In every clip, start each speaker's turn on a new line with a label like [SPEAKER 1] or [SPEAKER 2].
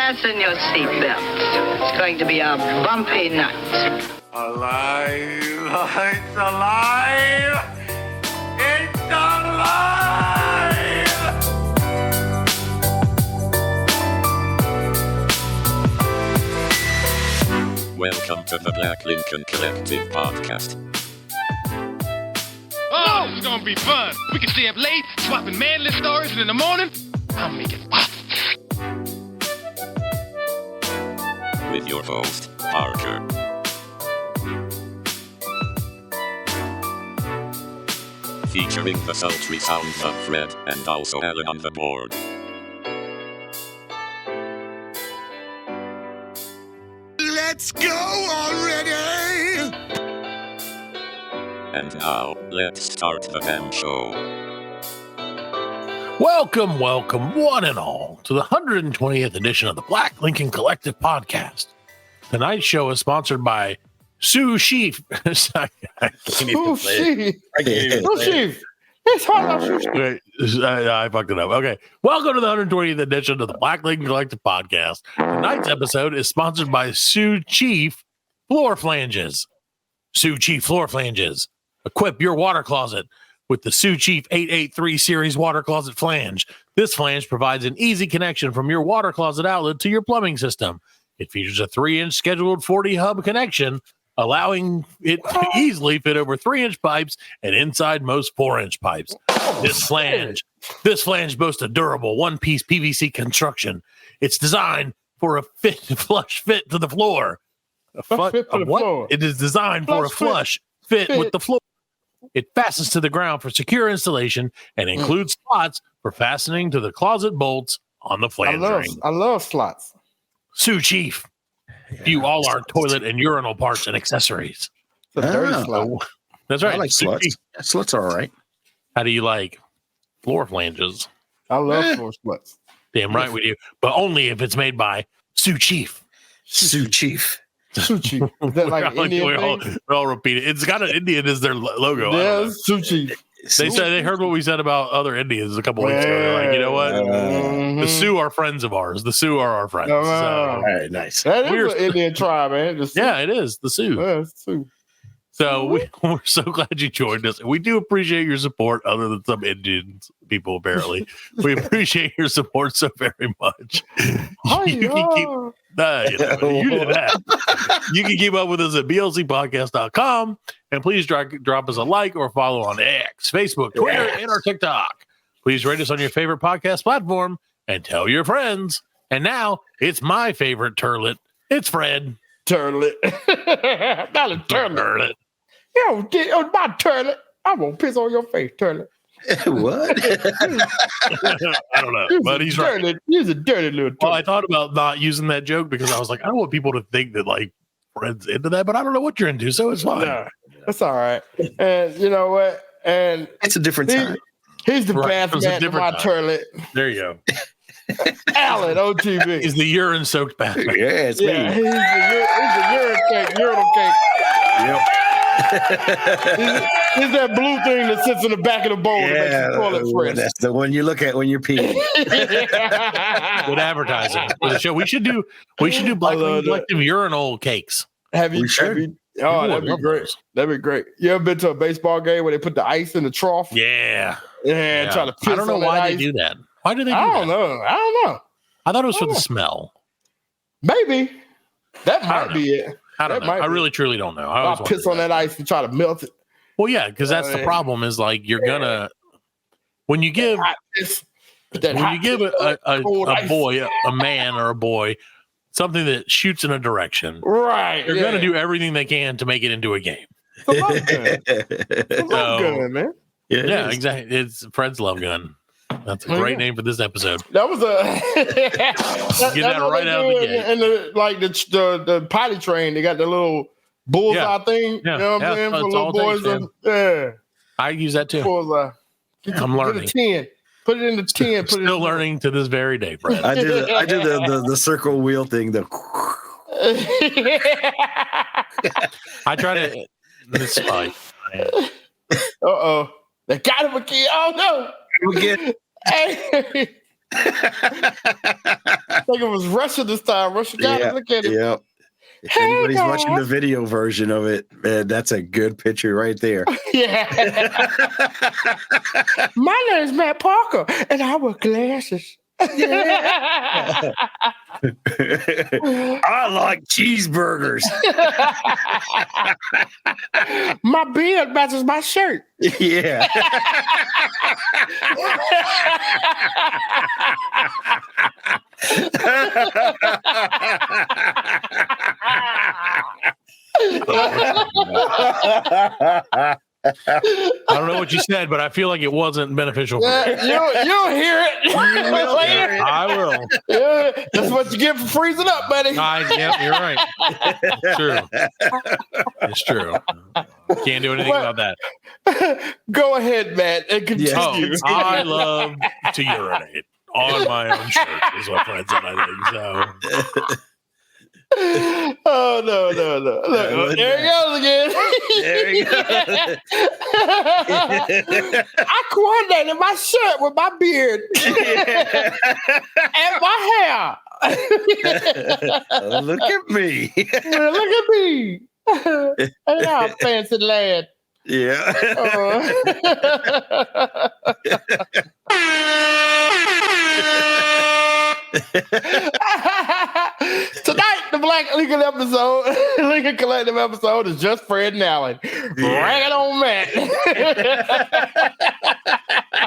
[SPEAKER 1] Fasten your seatbelts. It's going to be a bumpy night.
[SPEAKER 2] Alive! It's alive! It's alive!
[SPEAKER 3] Welcome to the Black Lincoln Collective Podcast.
[SPEAKER 4] Oh, this is gonna be fun. We can stay up late, swapping manly stories, and in the morning, I'll make it pop.
[SPEAKER 3] With your host, Parker. Featuring the sultry sounds of Fred and also Allan on the board.
[SPEAKER 2] Let's go already!
[SPEAKER 3] And now, let's start the damn show.
[SPEAKER 5] Welcome, one and all, to the 120th edition of the Black Lincoln Collective Podcast. Tonight's show is sponsored by Sue Sheaf. I can't even say it.
[SPEAKER 6] It's hard enough.
[SPEAKER 5] Okay, I fucked it up. Okay. Welcome to the 120th edition of the Black Lincoln Collective Podcast. Tonight's episode is sponsored by Sue Chief Floor Flanges. Sue Chief Floor Flanges. Equip your water closet with the Sue Chief 883 series water closet flange. This flange provides an easy connection from your water closet outlet to your plumbing system. It features a 3-inch scheduled 40 hub connection, allowing it to easily fit over 3-inch pipes and inside most 4-inch pipes. This flange boasts a durable one-piece PVC construction. It's designed for a flush fit to the floor. It is designed for a flush fit with the floor. It fastens to the ground for secure installation and includes slots for fastening to the closet bolts on the flange ring.
[SPEAKER 6] I love slots.
[SPEAKER 5] Sue Chief. View all our toilet and urinal parts and accessories.
[SPEAKER 6] It's a dirty slot.
[SPEAKER 5] That's right.
[SPEAKER 7] I like sluts. Yeah, sluts are all right.
[SPEAKER 5] How do you like floor flanges?
[SPEAKER 6] I love floor sluts.
[SPEAKER 5] Damn right we do. But only if it's made by Sue Chief.
[SPEAKER 7] Sue Chief.
[SPEAKER 6] Sue Chief. Is that like an Indian thing?
[SPEAKER 5] We all repeat it. It's got an Indian as their logo.
[SPEAKER 6] Yeah, it's Sue Chief.
[SPEAKER 5] They heard what we said about other Indians a couple weeks ago. They're like, you know what? The Sioux are friends of ours. The Sioux are our friends.
[SPEAKER 7] All right, nice.
[SPEAKER 6] That is an Indian tribe, man.
[SPEAKER 5] Yeah, it is. The Sioux.
[SPEAKER 6] Yeah, it's Sioux.
[SPEAKER 5] So we're so glad you joined us. We do appreciate your support, other than some Indian people, apparently. We appreciate your support so very much. You can keep you did that. You can keep up with us at blcpodcast.com, and please drop us a like or follow on X, Facebook, Twitter, and our TikTok. Please rate us on your favorite podcast platform and tell your friends. And now it's my favorite turlet. It's Fred.
[SPEAKER 6] Turlet. Not a turlet. Yo, my turlet. I'm going to piss on your face, turlet.
[SPEAKER 7] What?
[SPEAKER 5] I don't know, but he's right.
[SPEAKER 6] He's a dirty little turlet.
[SPEAKER 5] Well, I thought about not using that joke because I was like, I don't want people to think that like Fred's into that, but I don't know what you're into, so it's fine.
[SPEAKER 6] No, that's all right. And you know what? And
[SPEAKER 7] it's a different time.
[SPEAKER 6] He's the bath man of my turlet.
[SPEAKER 5] There you go.
[SPEAKER 6] Allan, OTV.
[SPEAKER 5] He's the urine-soaked bath man.
[SPEAKER 7] Yeah, it's me.
[SPEAKER 6] He's the urinal cake.
[SPEAKER 7] Yep.
[SPEAKER 6] He's that blue thing that sits in the back of the bowl that makes the toilet fresh.
[SPEAKER 7] That's the one you look at when you're peeing.
[SPEAKER 5] Good advertising for the show. We should do Black Lincoln Collective urinal cakes.
[SPEAKER 6] Have you?
[SPEAKER 7] That'd
[SPEAKER 6] be great. That'd be great. You ever been to a baseball game where they put the ice in the trough?
[SPEAKER 5] Yeah.
[SPEAKER 6] And try to piss
[SPEAKER 5] I don't know
[SPEAKER 6] on
[SPEAKER 5] why
[SPEAKER 6] that
[SPEAKER 5] they
[SPEAKER 6] ice.
[SPEAKER 5] do that. Why do they do
[SPEAKER 6] I
[SPEAKER 5] that?
[SPEAKER 6] don't know.
[SPEAKER 5] I thought it was for the smell.
[SPEAKER 6] Maybe. That might be it.
[SPEAKER 5] I don't know. I really, truly don't know.
[SPEAKER 6] I'll piss on that ice and try to melt it.
[SPEAKER 5] Well, yeah, because that's the problem is like you're gonna when you give a man or a boy something that shoots in a direction,
[SPEAKER 6] right?
[SPEAKER 5] They're gonna do everything they can to make it into a game.
[SPEAKER 6] It's a love gun, man.
[SPEAKER 5] Yeah, exactly. It's Fred's love gun. That's a great name for this episode.
[SPEAKER 6] That was
[SPEAKER 5] get that right out of the gate.
[SPEAKER 6] And the potty train, they got the little bullseye thing.
[SPEAKER 5] Yeah.
[SPEAKER 6] You know what I'm saying? For little boys.
[SPEAKER 5] I use that too.
[SPEAKER 6] Bullseye. I'm learning. Get a 10. Put it in the 10.
[SPEAKER 5] Still learning to this very day, Fred.
[SPEAKER 7] I do the circle wheel thing.
[SPEAKER 5] I try to. This is fine.
[SPEAKER 6] They got him again. Oh no!
[SPEAKER 7] Again.
[SPEAKER 6] Hey, I think it was Russia this time. Russia got it. Look at it.
[SPEAKER 7] Yep. If
[SPEAKER 6] Hey,
[SPEAKER 7] anybody's watching the
[SPEAKER 6] guys.
[SPEAKER 7] video version of it, man, that's a good picture right there.
[SPEAKER 6] Yeah. My name's Matt Parker, and I wear glasses. Yeah.
[SPEAKER 7] I like cheeseburgers.
[SPEAKER 6] My beard matches my shirt.
[SPEAKER 7] Yeah.
[SPEAKER 5] I don't know what you said, but I feel like it wasn't beneficial. For me.
[SPEAKER 6] You'll hear it. Later.
[SPEAKER 5] I will.
[SPEAKER 6] Yeah, that's what you get for freezing up, buddy.
[SPEAKER 5] Yeah, you're right. It's true. It's true. Can't do anything about that.
[SPEAKER 6] Go ahead, Matt, and continue.
[SPEAKER 5] Oh, I love to urinate on my own shirt, is what Fred said, I think. So.
[SPEAKER 6] Oh, no. Look, there he goes again.
[SPEAKER 7] There you go.
[SPEAKER 6] I coordinated my shirt with my beard and my hair.
[SPEAKER 7] Look at me.
[SPEAKER 6] Look at me. Ain't I a fancy lad?
[SPEAKER 7] Yeah.
[SPEAKER 6] Tonight, the Black Lincoln episode, Lincoln Collective episode is just Fred and Allan. Bring it on, Matt.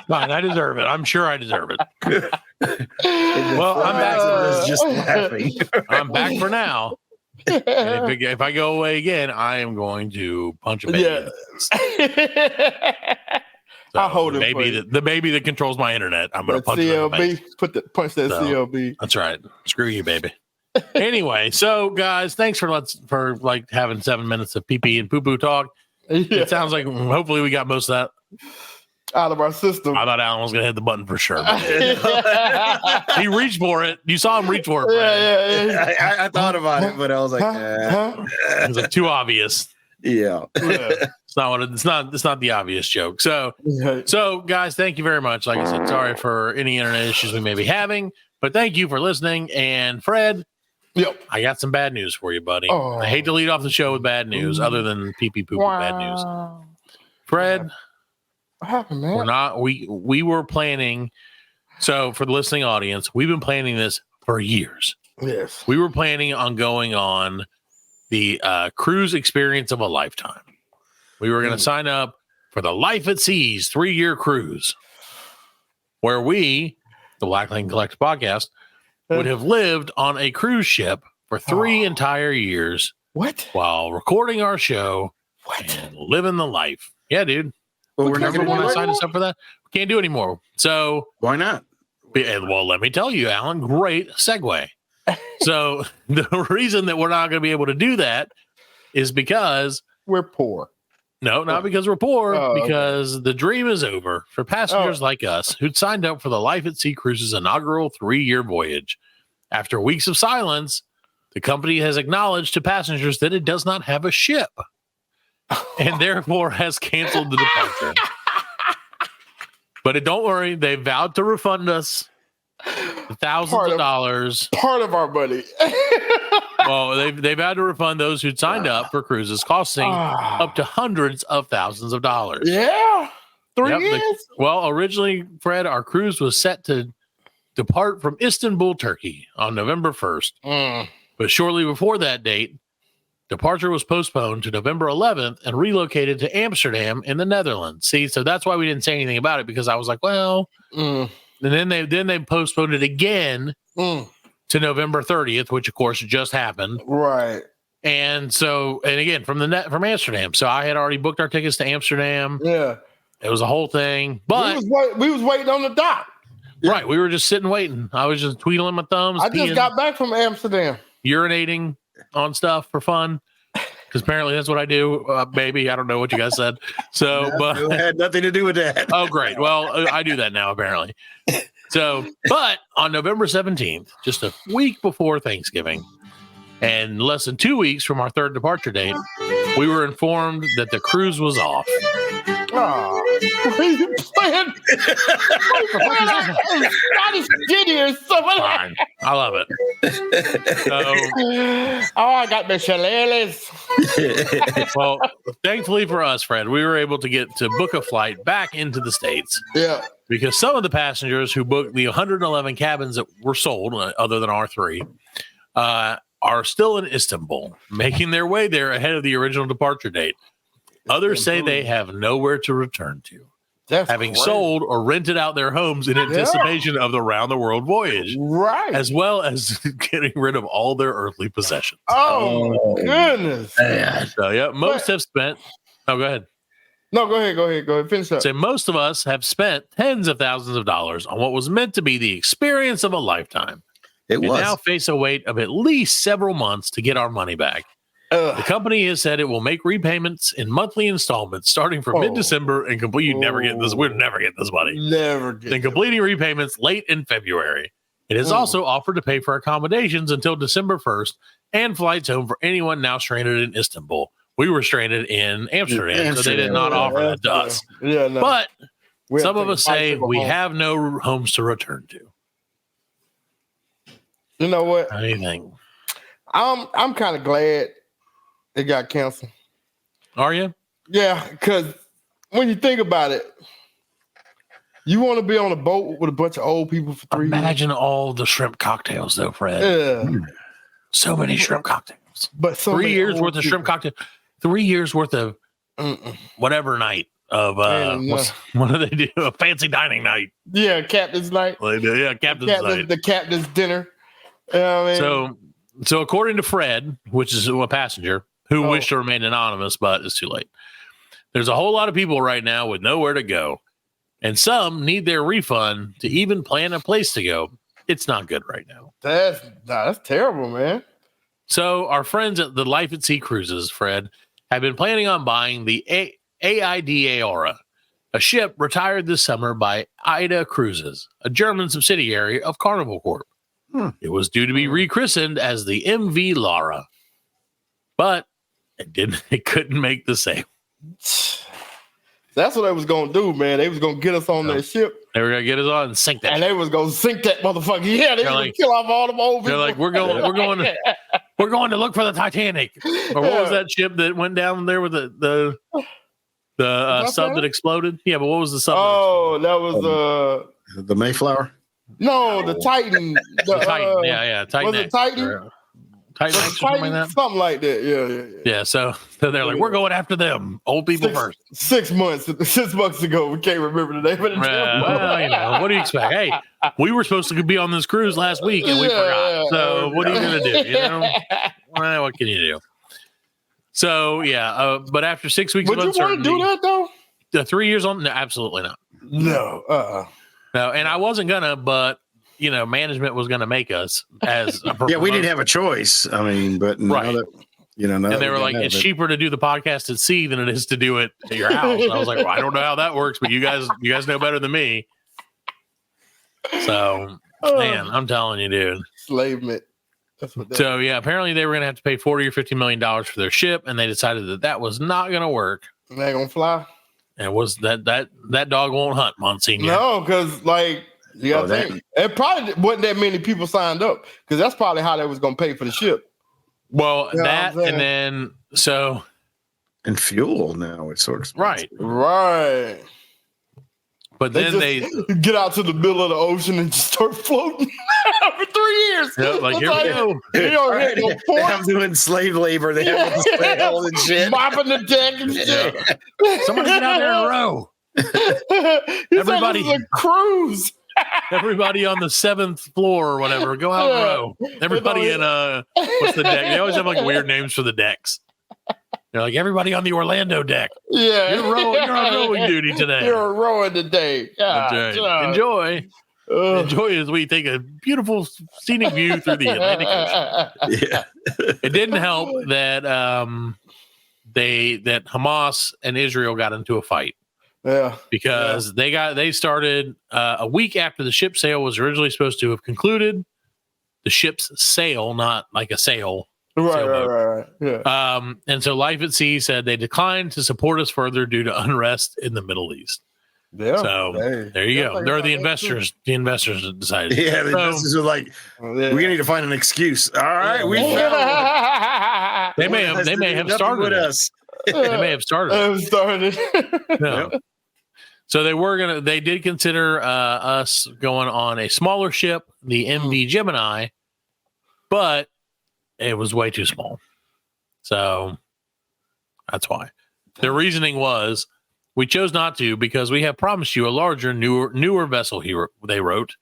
[SPEAKER 5] Fine, I deserve it. I'm sure I deserve it. Well, I'm back.
[SPEAKER 7] Is just laughing.
[SPEAKER 5] I'm back for now. And if I go away again, I am going to punch a baby.
[SPEAKER 6] Yeah.
[SPEAKER 5] So
[SPEAKER 6] I'll hold it for
[SPEAKER 5] baby,
[SPEAKER 6] you.
[SPEAKER 5] the baby that controls my internet. I'm going to
[SPEAKER 6] That
[SPEAKER 5] punch it in the face.
[SPEAKER 6] CLB. Punch that
[SPEAKER 5] So,
[SPEAKER 6] CLB.
[SPEAKER 5] That's right. Screw you, baby. Anyway, so guys, thanks for like having 7 minutes of pee pee and poo poo talk.
[SPEAKER 6] Yeah.
[SPEAKER 5] It sounds like hopefully we got most of that.
[SPEAKER 6] Out of our system.
[SPEAKER 5] I thought Alan was going to hit the button for sure. He reached for it. You saw him reach for it. Brad.
[SPEAKER 6] Yeah.
[SPEAKER 7] I thought about it, but I was like,
[SPEAKER 6] Huh?
[SPEAKER 5] It was like too obvious.
[SPEAKER 7] yeah.
[SPEAKER 5] It's not what it's not the obvious joke. So guys, thank you very much. Like I said, sorry for any internet issues we may be having, but thank you for listening. And Fred,
[SPEAKER 6] Yep.
[SPEAKER 5] I got some bad news for you, buddy.
[SPEAKER 6] Oh.
[SPEAKER 5] I hate to lead off the show with bad news, other than pee pee poo poo bad news. Fred,
[SPEAKER 6] What happened, man?
[SPEAKER 5] we're not we were planning. So for the listening audience, we've been planning this for years.
[SPEAKER 6] Yes.
[SPEAKER 5] We were planning on going on the cruise experience of a lifetime. We were going to sign up for the Life at Seas 3-year cruise, where we, the Black Lincoln Collective Podcast, would have lived on a cruise ship for 3 entire years
[SPEAKER 6] What?
[SPEAKER 5] while recording our show and living the life. Yeah, dude.
[SPEAKER 7] Well, we're not
[SPEAKER 5] Remember
[SPEAKER 7] going
[SPEAKER 5] when I
[SPEAKER 7] to
[SPEAKER 5] signed us up for that? We can't do it anymore. So,
[SPEAKER 7] Why not?
[SPEAKER 5] well, let me tell you, Alan, great segue. So the reason that we're not going to be able to do that is because
[SPEAKER 6] We're poor.
[SPEAKER 5] no, not because we're poor,
[SPEAKER 6] Oh, okay.
[SPEAKER 5] because the dream is over for passengers like us who'd signed up for the Life at Sea Cruise's inaugural 3-year voyage. After weeks of silence, the company has acknowledged to passengers that it does not have a ship and therefore has canceled the departure. But don't worry, they vowed to refund us the thousands of dollars.
[SPEAKER 6] Part of our money.
[SPEAKER 5] Well, they've had to refund those who'd signed up for cruises costing up to hundreds of thousands of dollars.
[SPEAKER 6] Yeah. 3
[SPEAKER 5] Yep,
[SPEAKER 6] years?
[SPEAKER 5] Well, originally, Fred, our cruise was set to depart from Istanbul, Turkey on November 1st. But shortly before that date, departure was postponed to November 11th and relocated to Amsterdam in the Netherlands. See, so that's why we didn't say anything about it, because I was like, well, and then they postponed it again to November 30th, which of course just happened.
[SPEAKER 6] Right.
[SPEAKER 5] And so, and again, from Amsterdam. So I had already booked our tickets to Amsterdam.
[SPEAKER 6] Yeah.
[SPEAKER 5] It was a whole thing, but
[SPEAKER 6] we was waiting on the dock.
[SPEAKER 5] right, we were just sitting waiting. I was just tweedling my thumbs,
[SPEAKER 6] I just
[SPEAKER 5] peeing,
[SPEAKER 6] got back from Amsterdam.
[SPEAKER 5] urinating on stuff for fun, because apparently that's what I do. Maybe I don't know what you guys said. So,
[SPEAKER 7] It
[SPEAKER 5] but
[SPEAKER 7] had nothing to do with that.
[SPEAKER 5] oh, great. Well, I do that now apparently. So, but on November 17th, just a week before Thanksgiving, and less than 2 weeks from our third departure date, we were informed that the cruise was off.
[SPEAKER 6] Oh, what are you playing? Scottish Jitty or something.
[SPEAKER 5] Fine. I love it. So,
[SPEAKER 6] I got the shillelaghs.
[SPEAKER 5] well, thankfully for us, Fred, we were able to get to book a flight back into the States.
[SPEAKER 6] Yeah.
[SPEAKER 5] Because some of the passengers who booked the 111 cabins that were sold, other than R3, are still in Istanbul, making their way there ahead of the original departure date. Others say they have nowhere to return to, having sold or rented out their homes in anticipation of the round-the-world voyage,
[SPEAKER 6] right?
[SPEAKER 5] As well as getting rid of all their earthly possessions.
[SPEAKER 6] Oh goodness!
[SPEAKER 5] So yeah, most have spent. Oh, go ahead.
[SPEAKER 6] No, go ahead. Finish up.
[SPEAKER 5] So most of us have spent tens of thousands of dollars on what was meant to be the experience of a lifetime.
[SPEAKER 7] It was.
[SPEAKER 5] Now face a wait of at least several months to get our money back. The company has said it will make repayments in monthly installments starting from mid-December and complete. You never get this. We'll never get this money.
[SPEAKER 6] Never get.
[SPEAKER 5] Then completing repayments late in February. It has also offered to pay for accommodations until December 1st and flights home for anyone now stranded in Istanbul. We were stranded in Amsterdam, so they did not offer that to us.
[SPEAKER 6] Yeah, no.
[SPEAKER 5] But some of us say we have no homes to return to.
[SPEAKER 6] You know what?
[SPEAKER 5] Anything?
[SPEAKER 6] I'm kind of glad it got canceled.
[SPEAKER 5] Are you?
[SPEAKER 6] Yeah, because when you think about it, you want to be on a boat with a bunch of old people for 3 years.
[SPEAKER 5] Imagine all the shrimp cocktails, though, Fred.
[SPEAKER 6] Yeah.
[SPEAKER 5] So many shrimp cocktails.
[SPEAKER 6] But so
[SPEAKER 5] 3 years worth of shrimp cocktail. 3 years worth of whatever night of what do they do? A fancy dining night.
[SPEAKER 6] Yeah, captain's night.
[SPEAKER 5] They do, yeah, captain's night.
[SPEAKER 6] The captain's dinner. You know what I mean?
[SPEAKER 5] So according to Fred, which is a passenger who wished to remain anonymous, but it's too late. There's a whole lot of people right now with nowhere to go, and some need their refund to even plan a place to go. It's not good right now.
[SPEAKER 6] That's terrible, man.
[SPEAKER 5] So our friends at the Life at Sea Cruises, Fred, have been planning on buying the AIDA Aura, a ship retired this summer by Ida Cruises, a German subsidiary of Carnival Corp. It was due to be rechristened as the MV Lara, but it couldn't make the sale.
[SPEAKER 6] That's what they was gonna do, man. They was gonna get us on their ship.
[SPEAKER 5] They were gonna get us on and sink that.
[SPEAKER 6] And they was gonna sink that motherfucker. Yeah, they was gonna kill off all them old people.
[SPEAKER 5] They're like, we're going to look for the Titanic. Or what was that ship that went down there with the sub that exploded? Yeah, but what was the sub?
[SPEAKER 6] Oh, that was
[SPEAKER 7] the Mayflower.
[SPEAKER 6] No, the Titan.
[SPEAKER 5] The Titan. Yeah, Titan.
[SPEAKER 6] Was it Titan?
[SPEAKER 5] Titan,
[SPEAKER 6] something like that. Yeah.
[SPEAKER 5] So they're like, we're going after them, old people first.
[SPEAKER 6] 6 months ago, we can't remember the name of the
[SPEAKER 5] well, what do you expect? Hey, we were supposed to be on this cruise last week and we forgot. So what are you gonna do? You know, well, what can you do? So but after 6 weeks of uncertainty,
[SPEAKER 6] would you want to do that though?
[SPEAKER 5] The 3 years on? No, absolutely not.
[SPEAKER 6] No,
[SPEAKER 5] no, and I wasn't gonna, but management was gonna make us as a
[SPEAKER 7] we didn't have a choice. I mean, but now that
[SPEAKER 5] and they were like, it's cheaper to do the podcast at sea than it is to do it at your house. And I was like, well, I don't know how that works, but you guys know better than me. So, man, I'm telling you, dude,
[SPEAKER 6] enslavement.
[SPEAKER 5] So apparently they were gonna have to pay $40 or $50 million for their ship, and they decided that was not gonna work.
[SPEAKER 6] They ain't gonna fly.
[SPEAKER 5] And it was that dog won't hunt, Monsignor.
[SPEAKER 6] No, because you gotta think. It probably wasn't that many people signed up because that's probably how they was gonna pay for the ship.
[SPEAKER 5] Well, and then
[SPEAKER 7] and fuel now it's sort of
[SPEAKER 6] right.
[SPEAKER 5] But then they
[SPEAKER 6] get out to the middle of the ocean and just start floating for 3 years.
[SPEAKER 5] Yeah, like here we go.
[SPEAKER 7] I'm doing slave labor. They have the sail and shit,
[SPEAKER 6] mopping the deck and shit.
[SPEAKER 5] Somebody get out there and row. Everybody,
[SPEAKER 6] a cruise.
[SPEAKER 5] Everybody on the 7th floor or whatever, go out and row. Everybody in what's the deck? They always have like weird names for the decks. They're like everybody on the Orlando deck.
[SPEAKER 6] Yeah,
[SPEAKER 5] you're on rowing duty today.
[SPEAKER 6] You're rowing today.
[SPEAKER 5] Right. Enjoy as we take a beautiful scenic view through the Atlantic Ocean.
[SPEAKER 7] Yeah,
[SPEAKER 5] it didn't help that that Hamas and Israel got into a fight.
[SPEAKER 6] Yeah,
[SPEAKER 5] because they started a week after the ship sale was originally supposed to have concluded. The ship's sale, not like a sale
[SPEAKER 6] Right. Yeah.
[SPEAKER 5] And so Life at Sea said they declined to support us further due to unrest in the Middle East.
[SPEAKER 6] Yeah.
[SPEAKER 5] So there you go. They're the investors. The investors decided.
[SPEAKER 7] Yeah, the investors are like, we need to find an excuse. All right, we found
[SPEAKER 5] They may have started
[SPEAKER 7] with
[SPEAKER 5] it.
[SPEAKER 7] us.
[SPEAKER 5] They may have started. No.
[SPEAKER 6] Yeah.
[SPEAKER 5] So they did consider us going on a smaller ship, the MV Gemini, but it was way too small. So that's why. Their reasoning was, we chose not to because we have promised you a larger, newer vessel, they wrote.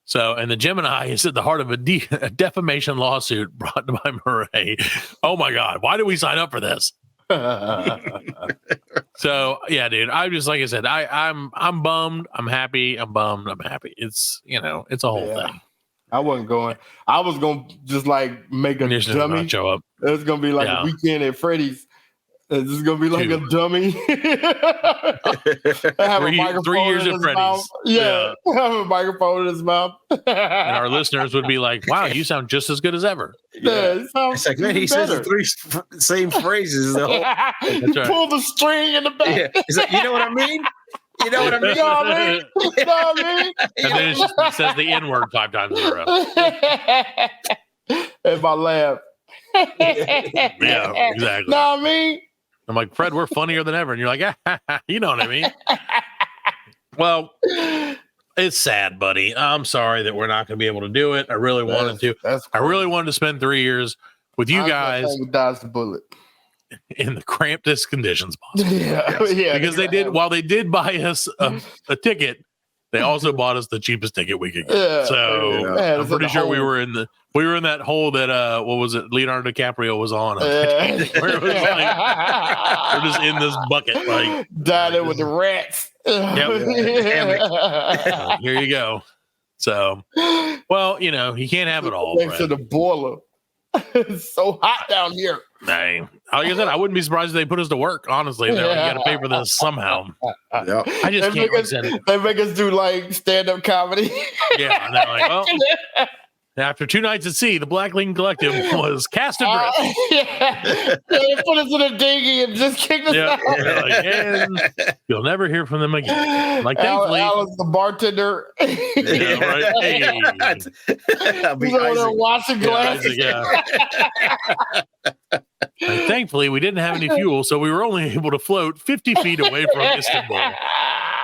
[SPEAKER 5] So, and the Gemini is at the heart of a defamation lawsuit brought by Murray. Oh my God. Why did we sign up for this? So yeah, dude, I just, like I said, I'm bummed. I'm happy. I'm bummed. I'm happy. It's, it's a whole thing.
[SPEAKER 6] I wasn't going. I was going to just like make a dummy.
[SPEAKER 5] Show up.
[SPEAKER 6] It's going to be like a weekend at Freddy's. This is going to be like a dummy. I have a microphone
[SPEAKER 5] 3 years
[SPEAKER 6] in
[SPEAKER 5] at
[SPEAKER 6] his
[SPEAKER 5] Freddy's.
[SPEAKER 6] mouth. Yeah. I have a microphone in his mouth.
[SPEAKER 5] And our listeners would be like, wow, you sound just as good as ever.
[SPEAKER 6] Yeah,
[SPEAKER 7] it's like, man, he says the three same phrases. The whole,
[SPEAKER 6] you pull the string in the back.
[SPEAKER 7] Yeah. He's like, you know what I mean? You know what I mean?
[SPEAKER 6] You know what I mean? You know what I mean?
[SPEAKER 5] And then it says the N word 5 times in a row.
[SPEAKER 6] If I laugh.
[SPEAKER 5] Yeah, exactly.
[SPEAKER 6] Know what I mean?
[SPEAKER 5] I'm like, Fred, we're funnier than ever. And you're like, you know what I mean? Well, it's sad, buddy. I'm sorry that we're not going to be able to do it. I really wanted to. I really wanted to spend 3 years with you guys.
[SPEAKER 6] Dodged the bullet.
[SPEAKER 5] In the crampedest conditions possible.
[SPEAKER 6] Yeah.
[SPEAKER 5] Because while they did buy us a ticket, they also bought us the cheapest ticket we could get.
[SPEAKER 6] Yeah.
[SPEAKER 5] So I'm pretty sure we were in that hole that what was it? Leonardo DiCaprio was on. Where it was like, we're just in this bucket, like
[SPEAKER 6] down there with the rats.
[SPEAKER 5] Yep. Here you go. So, well, you can't have it all.
[SPEAKER 6] Next to the boiler. It's so hot down here.
[SPEAKER 5] Dang. Like I said, I wouldn't be surprised if they put us to work. Honestly, they're like, you got to pay for this somehow. I just can't.
[SPEAKER 6] They make us do like stand-up comedy.
[SPEAKER 5] Yeah, and they're like, well, after 2 nights at sea, the Black Lincoln Collective was cast adrift.
[SPEAKER 6] They put us in a dinghy and just kicked us out.
[SPEAKER 5] And you'll never hear from them again. Like, thankfully,
[SPEAKER 6] Alan's the bartender.
[SPEAKER 5] Yeah, right. Hey.
[SPEAKER 6] He's over there washing glasses.
[SPEAKER 5] And thankfully, we didn't have any fuel, so we were only able to float 50 feet away from Istanbul.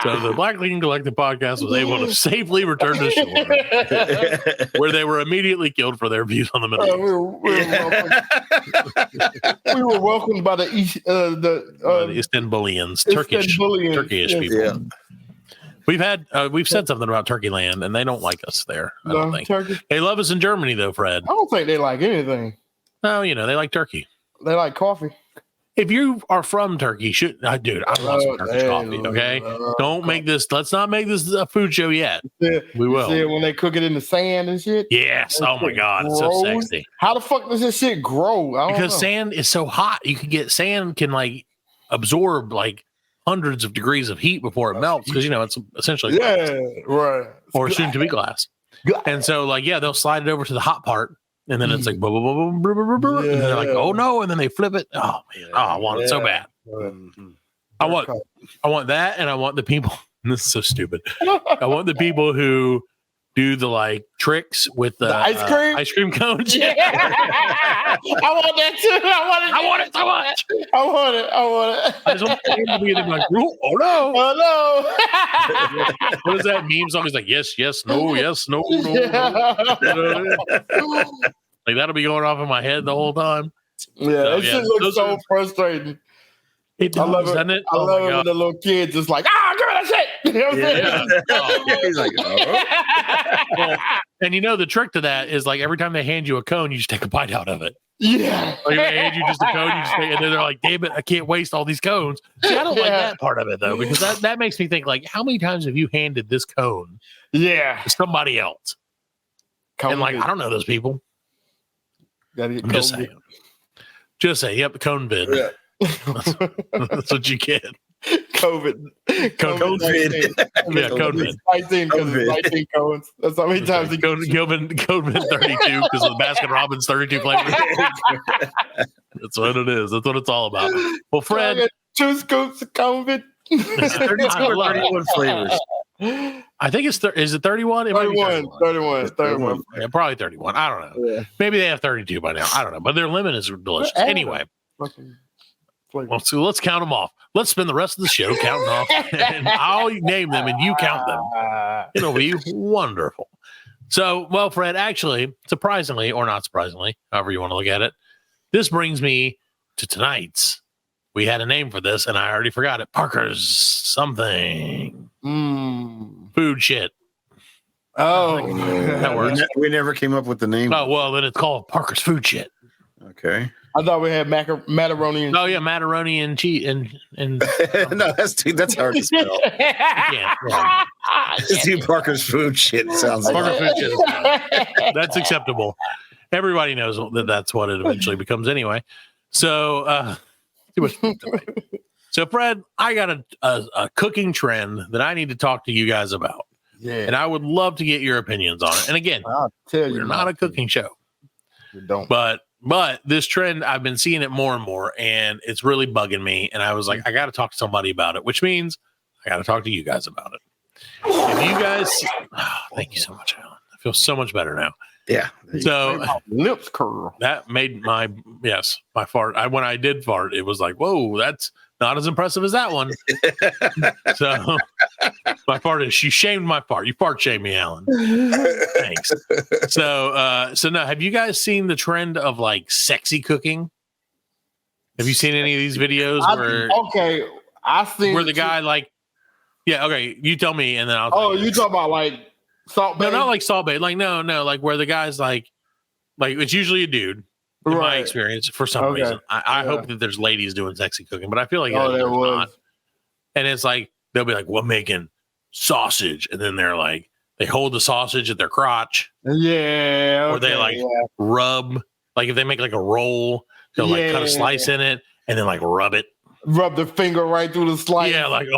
[SPEAKER 5] So the Black Lincoln Collective podcast was able to safely return to shore, where they were immediately killed for their views on the Middle East.
[SPEAKER 6] We were welcomed by the
[SPEAKER 5] Istanbulians, Turkish people. Yeah. We've said something about Turkey land, and they don't like us there. I don't think.
[SPEAKER 6] Turkey.
[SPEAKER 5] They love us in Germany, though, Fred.
[SPEAKER 6] I don't think they like anything.
[SPEAKER 5] No, they like Turkey.
[SPEAKER 6] They like coffee.
[SPEAKER 5] If you are from Turkey, dude, I love some Turkish coffee. Okay, don't make this. Let's not make this a food show yet. We will.
[SPEAKER 6] See it when they cook it in the sand and shit.
[SPEAKER 5] Yes. Oh my God, it's so sexy.
[SPEAKER 6] How the fuck does this shit grow?
[SPEAKER 5] Because sand is so hot. You can get sand can like absorb like hundreds of degrees of heat before it melts because it's essentially glass.
[SPEAKER 6] Right,
[SPEAKER 5] or soon to be glass. And so they'll slide it over to the hot part. And then it's like, blah, blah, blah, blah, blah, blah, blah, and they're like, oh no. And then they flip it. Oh man. Oh, I want it so bad. I want that. And I want the people. This is so stupid. I want the people who do the tricks with the ice cream cones.
[SPEAKER 6] Yeah. I want that too.
[SPEAKER 5] I want it so much.
[SPEAKER 6] I want it.
[SPEAKER 5] I just want them to be like, oh no. What is that meme song? It's like, yes, no, no. Like that'll be going off in my head the whole time.
[SPEAKER 6] Yeah, it just looks so frustrating.
[SPEAKER 5] It does, doesn't it?
[SPEAKER 6] I love it when the little kid just like, give me that shit. You know what I'm saying?
[SPEAKER 7] He's like,
[SPEAKER 5] Well, and the trick to that is like every time they hand you a cone, you just take a bite out of it.
[SPEAKER 6] Yeah.
[SPEAKER 5] Like they hand you just a cone, you just take it, and then they're like, damn it, I can't waste all these cones. See, I don't like that part of it though, because that makes me think like, how many times have you handed this cone to somebody else? And I don't know those people.
[SPEAKER 6] Gotta get
[SPEAKER 5] just saying. Yep, cone bid.
[SPEAKER 6] Yeah.
[SPEAKER 5] That's what you get.
[SPEAKER 6] COVID.
[SPEAKER 5] Yeah, COVID.
[SPEAKER 6] 19 because it's 19 cones. That's how many times he
[SPEAKER 5] COVID 32 because of the Baskin Robbins 32 flavors. That's what it is. That's what it's all about. Well, Fred,
[SPEAKER 6] 2 scoops of COVID.
[SPEAKER 7] 32 or 31 flavors.
[SPEAKER 5] I think it's is it 31? It
[SPEAKER 6] 31.
[SPEAKER 5] Yeah, probably 31. I don't know.
[SPEAKER 6] Yeah.
[SPEAKER 5] Maybe they have 32 by now. I don't know. But their lemon is delicious. Anyway, well, so let's count them off. Let's spend the rest of the show counting off, and I'll name them and you count them. It'll be wonderful. So, well, Fred, actually, surprisingly or not surprisingly, however you want to look at it, this brings me to tonight's. We had a name for this, and I already forgot it. Parker's something. Food shit.
[SPEAKER 6] Oh,
[SPEAKER 5] That works.
[SPEAKER 7] We never came up with the name.
[SPEAKER 5] Oh, well, then it's called Parker's Food Shit.
[SPEAKER 7] Okay.
[SPEAKER 6] I thought we had macaroni and
[SPEAKER 5] Oh, yeah, macaroni and cheese. And
[SPEAKER 7] No, that's hard to spell.
[SPEAKER 5] yeah.
[SPEAKER 7] See Parker's food shit sounds
[SPEAKER 5] Parker
[SPEAKER 7] like.
[SPEAKER 5] Food Shit is fine. That's acceptable. Everybody knows that that's what it eventually becomes anyway. So, too much food tonight. So, Fred, I got a cooking trend that I need to talk to you guys about.
[SPEAKER 6] Yeah.
[SPEAKER 5] And I would love to get your opinions on it. And again,
[SPEAKER 6] I'll tell you,
[SPEAKER 5] we're not a cooking show.
[SPEAKER 6] You don't.
[SPEAKER 5] But this trend, I've been seeing it more and more, and it's really bugging me. And I was like, I got to talk to somebody about it, which means I got to talk to you guys about it. If you guys, thank you so much, Alan. I feel so much better now.
[SPEAKER 7] Yeah.
[SPEAKER 5] So
[SPEAKER 6] lips curl.
[SPEAKER 5] that made my fart. When I did fart, it was like, whoa, that's not as impressive as that one. So my fart is, you shamed my fart. You fart shamed me, Alan. Thanks. So now, have you guys seen the trend of like sexy cooking? Have you seen any of these videos
[SPEAKER 6] I seen
[SPEAKER 5] where the guy like, yeah, okay, you tell me, and then I'll.
[SPEAKER 6] Oh, you talking about like Salt Bae?
[SPEAKER 5] No, not like Salt Bae. Like no, like where the guy's like it's usually a dude. In my experience, for some reason, I hope that there's ladies doing sexy cooking, but I feel like
[SPEAKER 6] there was
[SPEAKER 5] not. And it's like they'll be like, "Well, making sausage," and then they're like, they hold the sausage at their crotch, or they like rub, like if they make like a roll, they'll like cut a slice in it and then like rub it.
[SPEAKER 6] Rub the finger right through the slice.
[SPEAKER 5] Yeah, like
[SPEAKER 6] I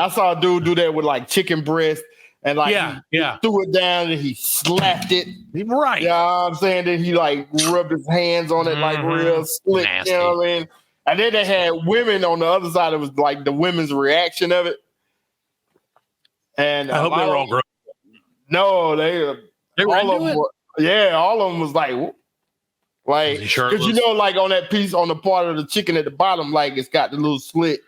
[SPEAKER 6] saw a dude do that with like chicken breast and like he threw it down and he slapped it.
[SPEAKER 5] Right.
[SPEAKER 6] You know what I'm saying? Then he like rubbed his hands on it like real slick.
[SPEAKER 5] Nasty.
[SPEAKER 6] You know what I mean? And then they had women on the other side. It was like the women's reaction of it. And
[SPEAKER 5] I hope they were all grown.
[SPEAKER 6] No, they
[SPEAKER 5] were
[SPEAKER 6] all
[SPEAKER 5] into
[SPEAKER 6] of
[SPEAKER 5] it?
[SPEAKER 6] them. All of them was like because you know, like on that piece on the part of the chicken at the bottom, like it's got the little slit.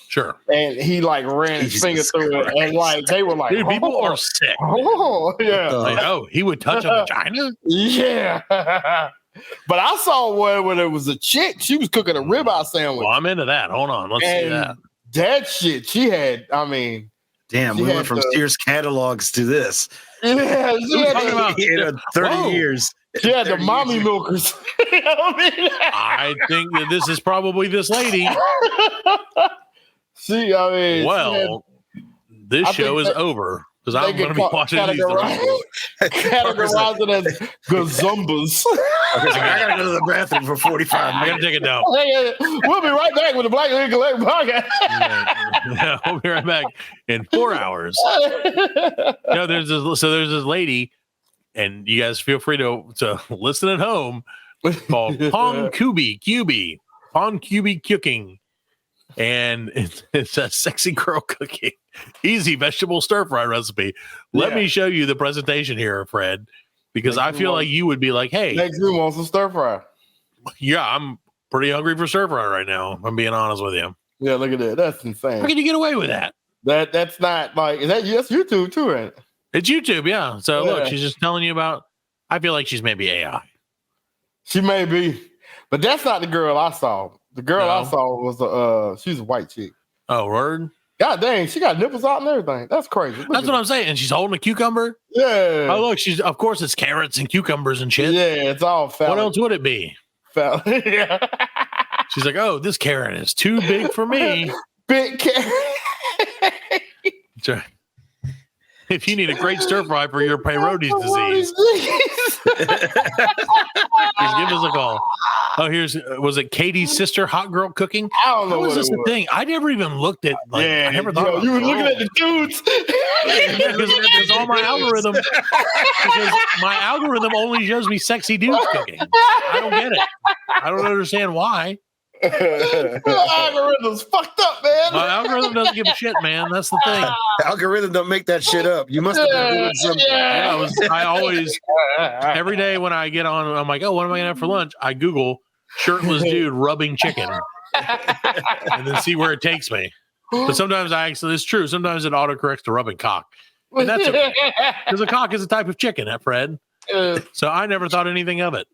[SPEAKER 5] Sure.
[SPEAKER 6] And he like ran his finger through it, and like they were like,
[SPEAKER 5] dude, people are sick.
[SPEAKER 6] Oh, yeah.
[SPEAKER 5] Like, he would touch a vagina?
[SPEAKER 6] Yeah. But I saw one where there was a chick. She was cooking a ribeye sandwich.
[SPEAKER 5] Well, I'm into that. Hold on. Let's see that.
[SPEAKER 6] That shit, she had, I mean.
[SPEAKER 7] Damn, we went from Sears catalogs to this.
[SPEAKER 6] Yeah, she had
[SPEAKER 7] 30 years.
[SPEAKER 6] She had the mommy milkers. You know what I mean?
[SPEAKER 5] I think that this is probably this lady. This show is over because I'm going to be watching these.
[SPEAKER 6] Categorized as gazumbas.
[SPEAKER 7] I got to go to the bathroom for 45 minutes.
[SPEAKER 5] I got to take it down.
[SPEAKER 6] We'll be right back with the Black League Collect podcast.
[SPEAKER 5] Yeah, we'll be right back in 4 hours. There's this lady, and you guys feel free to listen at home, called Pom QB Cooking. And it's a sexy girl cooking easy vegetable stir fry recipe. Let me show you the presentation here, Fred, because I feel like you would be like, hey,
[SPEAKER 6] makes me want some stir fry.
[SPEAKER 5] Yeah, I'm pretty hungry for stir fry right now, if I'm being honest with you.
[SPEAKER 6] Yeah, look at that. That's insane.
[SPEAKER 5] How can you get away with that? That's
[SPEAKER 6] not like, that's YouTube too, right?
[SPEAKER 5] It's YouTube, yeah. So look, she's just telling you about, I feel like she's maybe AI.
[SPEAKER 6] She may be, but that's not the girl I saw. The girl I saw was she's a white chick.
[SPEAKER 5] Oh, word?
[SPEAKER 6] God dang, she got nipples out and everything. That's crazy.
[SPEAKER 5] That's what I'm saying. And she's holding a cucumber.
[SPEAKER 6] Yeah.
[SPEAKER 5] Oh, look, of course it's carrots and cucumbers and shit.
[SPEAKER 6] Yeah, it's all phallic.
[SPEAKER 5] What else would it be?
[SPEAKER 6] Yeah.
[SPEAKER 5] She's like, oh, this carrot is too big for me.
[SPEAKER 6] Big carrot.
[SPEAKER 5] That's right. if you need a great stir fry for your Peyronie's disease, just give us a call. Oh, was it Katie's sister, Hot Girl Cooking?
[SPEAKER 6] I don't know
[SPEAKER 5] How
[SPEAKER 6] what
[SPEAKER 5] was this
[SPEAKER 6] it
[SPEAKER 5] a
[SPEAKER 6] was.
[SPEAKER 5] thing? I never even looked at. Like, I never thought about
[SPEAKER 6] you were looking at the dudes.
[SPEAKER 5] because all my algorithm, because my algorithm only shows me sexy dudes cooking. I don't get it. I don't understand why.
[SPEAKER 6] Algorithm's fucked up, man.
[SPEAKER 5] My algorithm doesn't give a shit, man. That's the thing.
[SPEAKER 7] The algorithm don't make that shit up. You must have been doing something.
[SPEAKER 5] Yeah, I always every day when I get on, I'm like, oh, what am I gonna have for lunch? I Google shirtless dude rubbing chicken, and then see where it takes me. But sometimes it's true. Sometimes it autocorrects to rubbing cock, and that's okay because a cock is a type of chicken, Fred. So I never thought anything of it.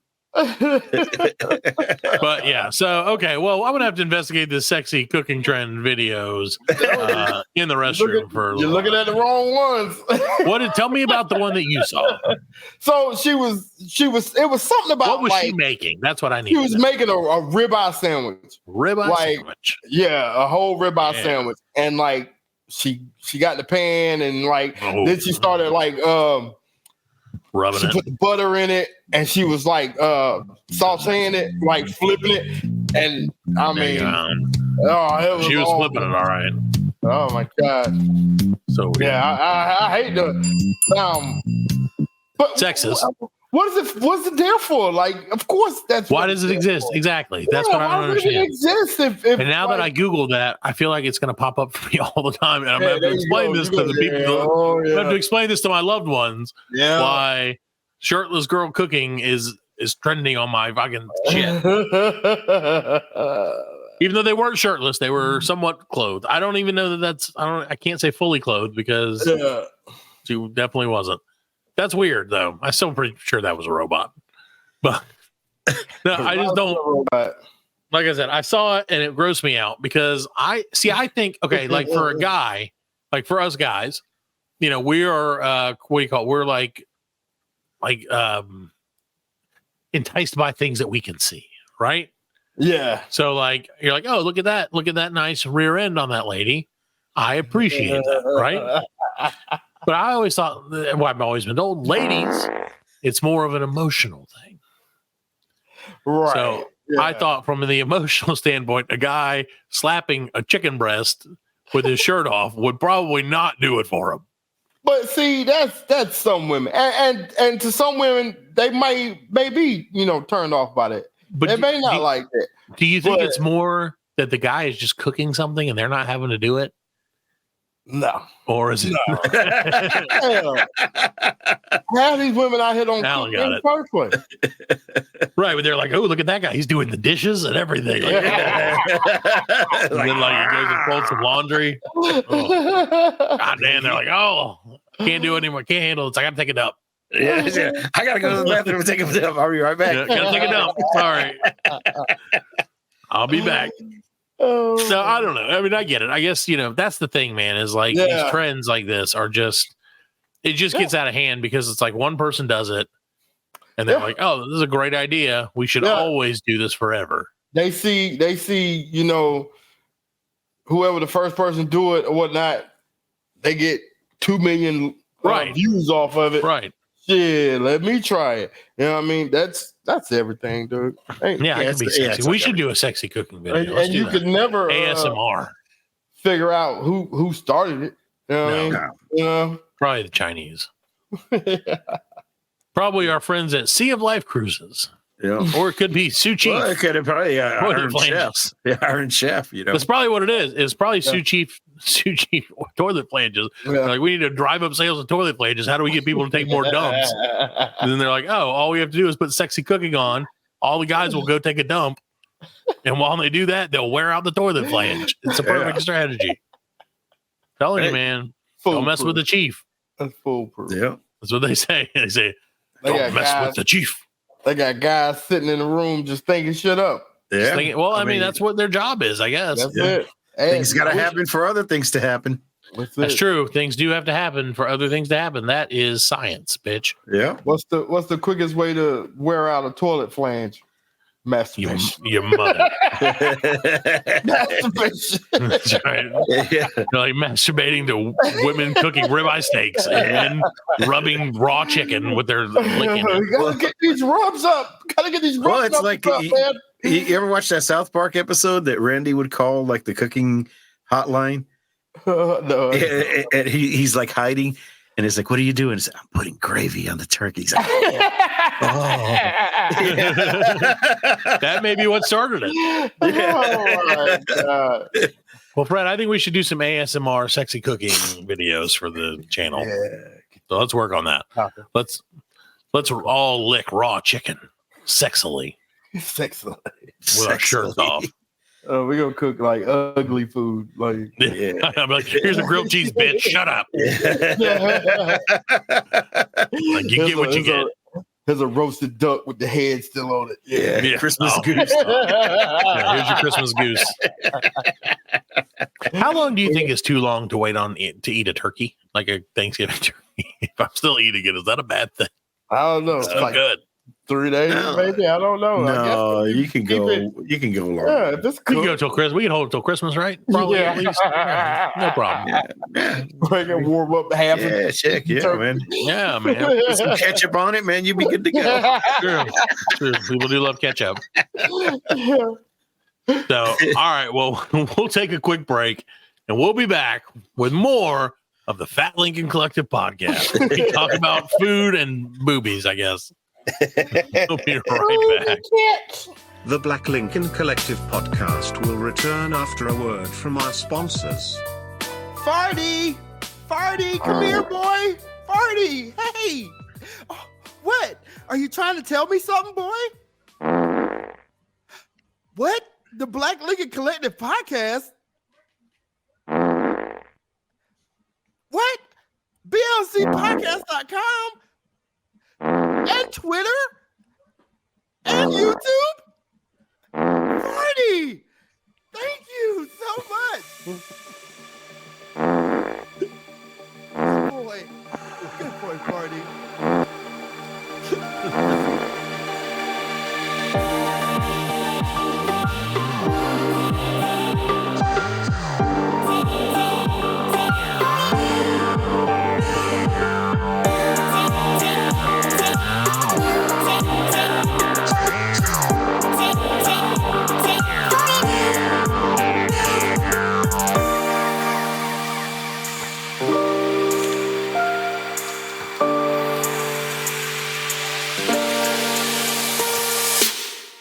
[SPEAKER 5] But yeah, so okay, well, I'm gonna have to investigate the sexy cooking trend videos in the restroom
[SPEAKER 6] You're looking at the wrong ones.
[SPEAKER 5] Tell me about the one that you saw.
[SPEAKER 6] So it was something about
[SPEAKER 5] What was she making? That's what I need.
[SPEAKER 6] She was making a ribeye sandwich.
[SPEAKER 5] Sandwich.
[SPEAKER 6] Yeah, a whole ribeye sandwich. And like she got the pan and then she started
[SPEAKER 5] rubbing
[SPEAKER 6] she
[SPEAKER 5] it.
[SPEAKER 6] put the butter in it and she was sauteing it, flipping it. And I mean,
[SPEAKER 5] she was flipping it all right.
[SPEAKER 6] Oh my God.
[SPEAKER 5] So weird.
[SPEAKER 6] Yeah, I hate the but
[SPEAKER 5] sexist.
[SPEAKER 6] What's it there for? Of course that's
[SPEAKER 5] why does it exist? Exactly. That's what I don't understand.
[SPEAKER 6] It exist if
[SPEAKER 5] and now that I Google that, I feel like it's going to pop up for me all the time, and I'm going to have to explain this to the people. I have to explain this to my loved ones.
[SPEAKER 6] Yeah.
[SPEAKER 5] Why shirtless girl cooking is trending on my fucking shit. Even though they weren't shirtless, they were somewhat clothed. I don't even know I can't say fully clothed because she definitely wasn't. That's weird, though. I'm still pretty sure that was a robot. But no, I just don't. Like I said, I saw it and it grossed me out because I think, okay, for a guy, for us guys, we are, what do you call it? We're enticed by things that we can see, right?
[SPEAKER 6] Yeah.
[SPEAKER 5] So you're like, oh, look at that nice rear end on that lady. I appreciate that, right? But I always thought, I've always been told, ladies, it's more of an emotional thing.
[SPEAKER 6] Right.
[SPEAKER 5] So I thought from the emotional standpoint, a guy slapping a chicken breast with his shirt off would probably not do it for him.
[SPEAKER 6] But see, that's some women. And to some women, they may be, turned off by that. But they may not like that.
[SPEAKER 5] Do you think it's more that the guy is just cooking something and they're not having to do it?
[SPEAKER 6] No.
[SPEAKER 5] Or is it?
[SPEAKER 6] No. Half these women out here don't
[SPEAKER 5] Alan
[SPEAKER 6] cook in the first place.
[SPEAKER 5] Right, but they're like, oh, look at that guy. He's doing the dishes and everything. And then he goes and folds some laundry. Oh. God damn, they're like, oh, can't do it anymore. Can't handle it. So I got to take a dump.
[SPEAKER 7] Yeah, I got to go to the bathroom and take a dump. I'll be right back.
[SPEAKER 5] Yeah, got to take a dump. Sorry. I'll be back.
[SPEAKER 6] Oh.
[SPEAKER 5] So I don't know. I mean, I get it. I guess, that's the thing, man, is these trends like this are just, it just gets out of hand because it's one person does it and they're like, oh, this is a great idea. We should always do this forever.
[SPEAKER 6] They see, whoever the first person do it or whatnot, they get 2 million views off of it.
[SPEAKER 5] Right.
[SPEAKER 6] Shit, let me try it. You know what I mean? That's everything, dude.
[SPEAKER 5] It can be sexy. We should do a sexy cooking video.
[SPEAKER 6] And you could never
[SPEAKER 5] ASMR
[SPEAKER 6] figure out who started it. You know what I mean?
[SPEAKER 5] Probably the Chinese. Probably our friends at Sea of Life Cruises.
[SPEAKER 7] Yeah.
[SPEAKER 5] Or it could be Sue Chief.
[SPEAKER 7] Well, it could have probably Iron Chef. Yeah, Iron Chef,
[SPEAKER 5] That's probably what it is. It's probably Sue Chief toilet flanges. Yeah. We need to drive up sales of toilet flanges. How do we get people to take more dumps? And then they're like, oh, all we have to do is put sexy cooking on. All the guys will go take a dump. And while they do that, they'll wear out the toilet flange. It's a perfect strategy. Telling you, man, don't mess with the chief.
[SPEAKER 6] That's foolproof.
[SPEAKER 7] Yeah.
[SPEAKER 5] That's what they say. They say, don't mess with the chief.
[SPEAKER 6] They got guys sitting in the room just thinking shit up.
[SPEAKER 7] Yeah.
[SPEAKER 5] I mean, that's what their job is, I guess.
[SPEAKER 6] That's it.
[SPEAKER 7] Things got to happen for other things to happen.
[SPEAKER 5] That's true. Things do have to happen for other things to happen. That is science, bitch.
[SPEAKER 7] Yeah.
[SPEAKER 6] What's the quickest way to wear out a toilet flange? Masturbation.
[SPEAKER 5] Your mother.
[SPEAKER 6] Masturbation.
[SPEAKER 5] That's right.
[SPEAKER 7] Yeah.
[SPEAKER 5] They're like masturbating to women cooking ribeye steaks and then rubbing raw chicken with their licking.
[SPEAKER 6] You gotta get these rubs up. Gotta get these rubs
[SPEAKER 7] Well, it's
[SPEAKER 6] up.
[SPEAKER 7] like
[SPEAKER 6] up, man.
[SPEAKER 7] you ever watch that South Park episode that Randy would call like the cooking hotline?
[SPEAKER 6] No.
[SPEAKER 7] And he's like hiding, and he's like, "What are you doing?" He's like, "I'm putting gravy on the turkey." He's like,
[SPEAKER 5] That may be what started it.
[SPEAKER 6] Oh my God.
[SPEAKER 5] Well, Fred, I think we should do some ASMR sexy cooking videos for the channel. So let's work on that.
[SPEAKER 6] Okay.
[SPEAKER 5] Let's all lick raw chicken sexily
[SPEAKER 6] Sexily.
[SPEAKER 5] with our shirts off.
[SPEAKER 6] We're gonna cook like ugly food. Like
[SPEAKER 5] I'm like, here's a grilled cheese, bitch. Shut up. Like, you get what you get.
[SPEAKER 6] There's a roasted duck with the head still on it.
[SPEAKER 5] Yeah.
[SPEAKER 7] Christmas
[SPEAKER 5] Oh.
[SPEAKER 7] goose.
[SPEAKER 5] Yeah, here's your Christmas goose. How long do you think is too long to wait on it, to eat a turkey, like a Thanksgiving turkey? If I'm still eating it, is that a bad thing?
[SPEAKER 6] I don't know.
[SPEAKER 5] It's
[SPEAKER 6] It's
[SPEAKER 5] so
[SPEAKER 6] like
[SPEAKER 5] good.
[SPEAKER 6] 3 days, maybe. I don't know.
[SPEAKER 7] No,
[SPEAKER 6] I guess
[SPEAKER 7] you can
[SPEAKER 6] keep
[SPEAKER 7] go.
[SPEAKER 6] it-
[SPEAKER 7] You can go
[SPEAKER 6] Yeah,
[SPEAKER 7] longer.
[SPEAKER 6] if it's
[SPEAKER 5] We can
[SPEAKER 6] cooked,
[SPEAKER 5] go till Christmas. We can hold it till Christmas, right? Probably
[SPEAKER 6] Yeah.
[SPEAKER 5] at least. Yeah, no problem.
[SPEAKER 6] we can warm up half.
[SPEAKER 7] Yeah, check. Yeah,
[SPEAKER 6] turkey.
[SPEAKER 7] man.
[SPEAKER 5] Yeah, man.
[SPEAKER 7] Put some ketchup on it, man. You'll be good to go.
[SPEAKER 5] True. True. People do love ketchup. So, all right. Well, we'll take a quick break, and we'll be back with more of the Fat Lincoln Collective podcast. We talk about food and boobies, I guess. We'll be right back.
[SPEAKER 8] The Black Lincoln Collective podcast will return after a word from our sponsors.
[SPEAKER 9] Farty! Farty, come here, boy! Farty! Hey! Oh, what? Are you trying to tell me something, boy? What? The Black Lincoln Collective podcast? What? BLCpodcast.com? And Twitter? And YouTube? Farty! Thank you so much! Good boy. Good boy, Farty.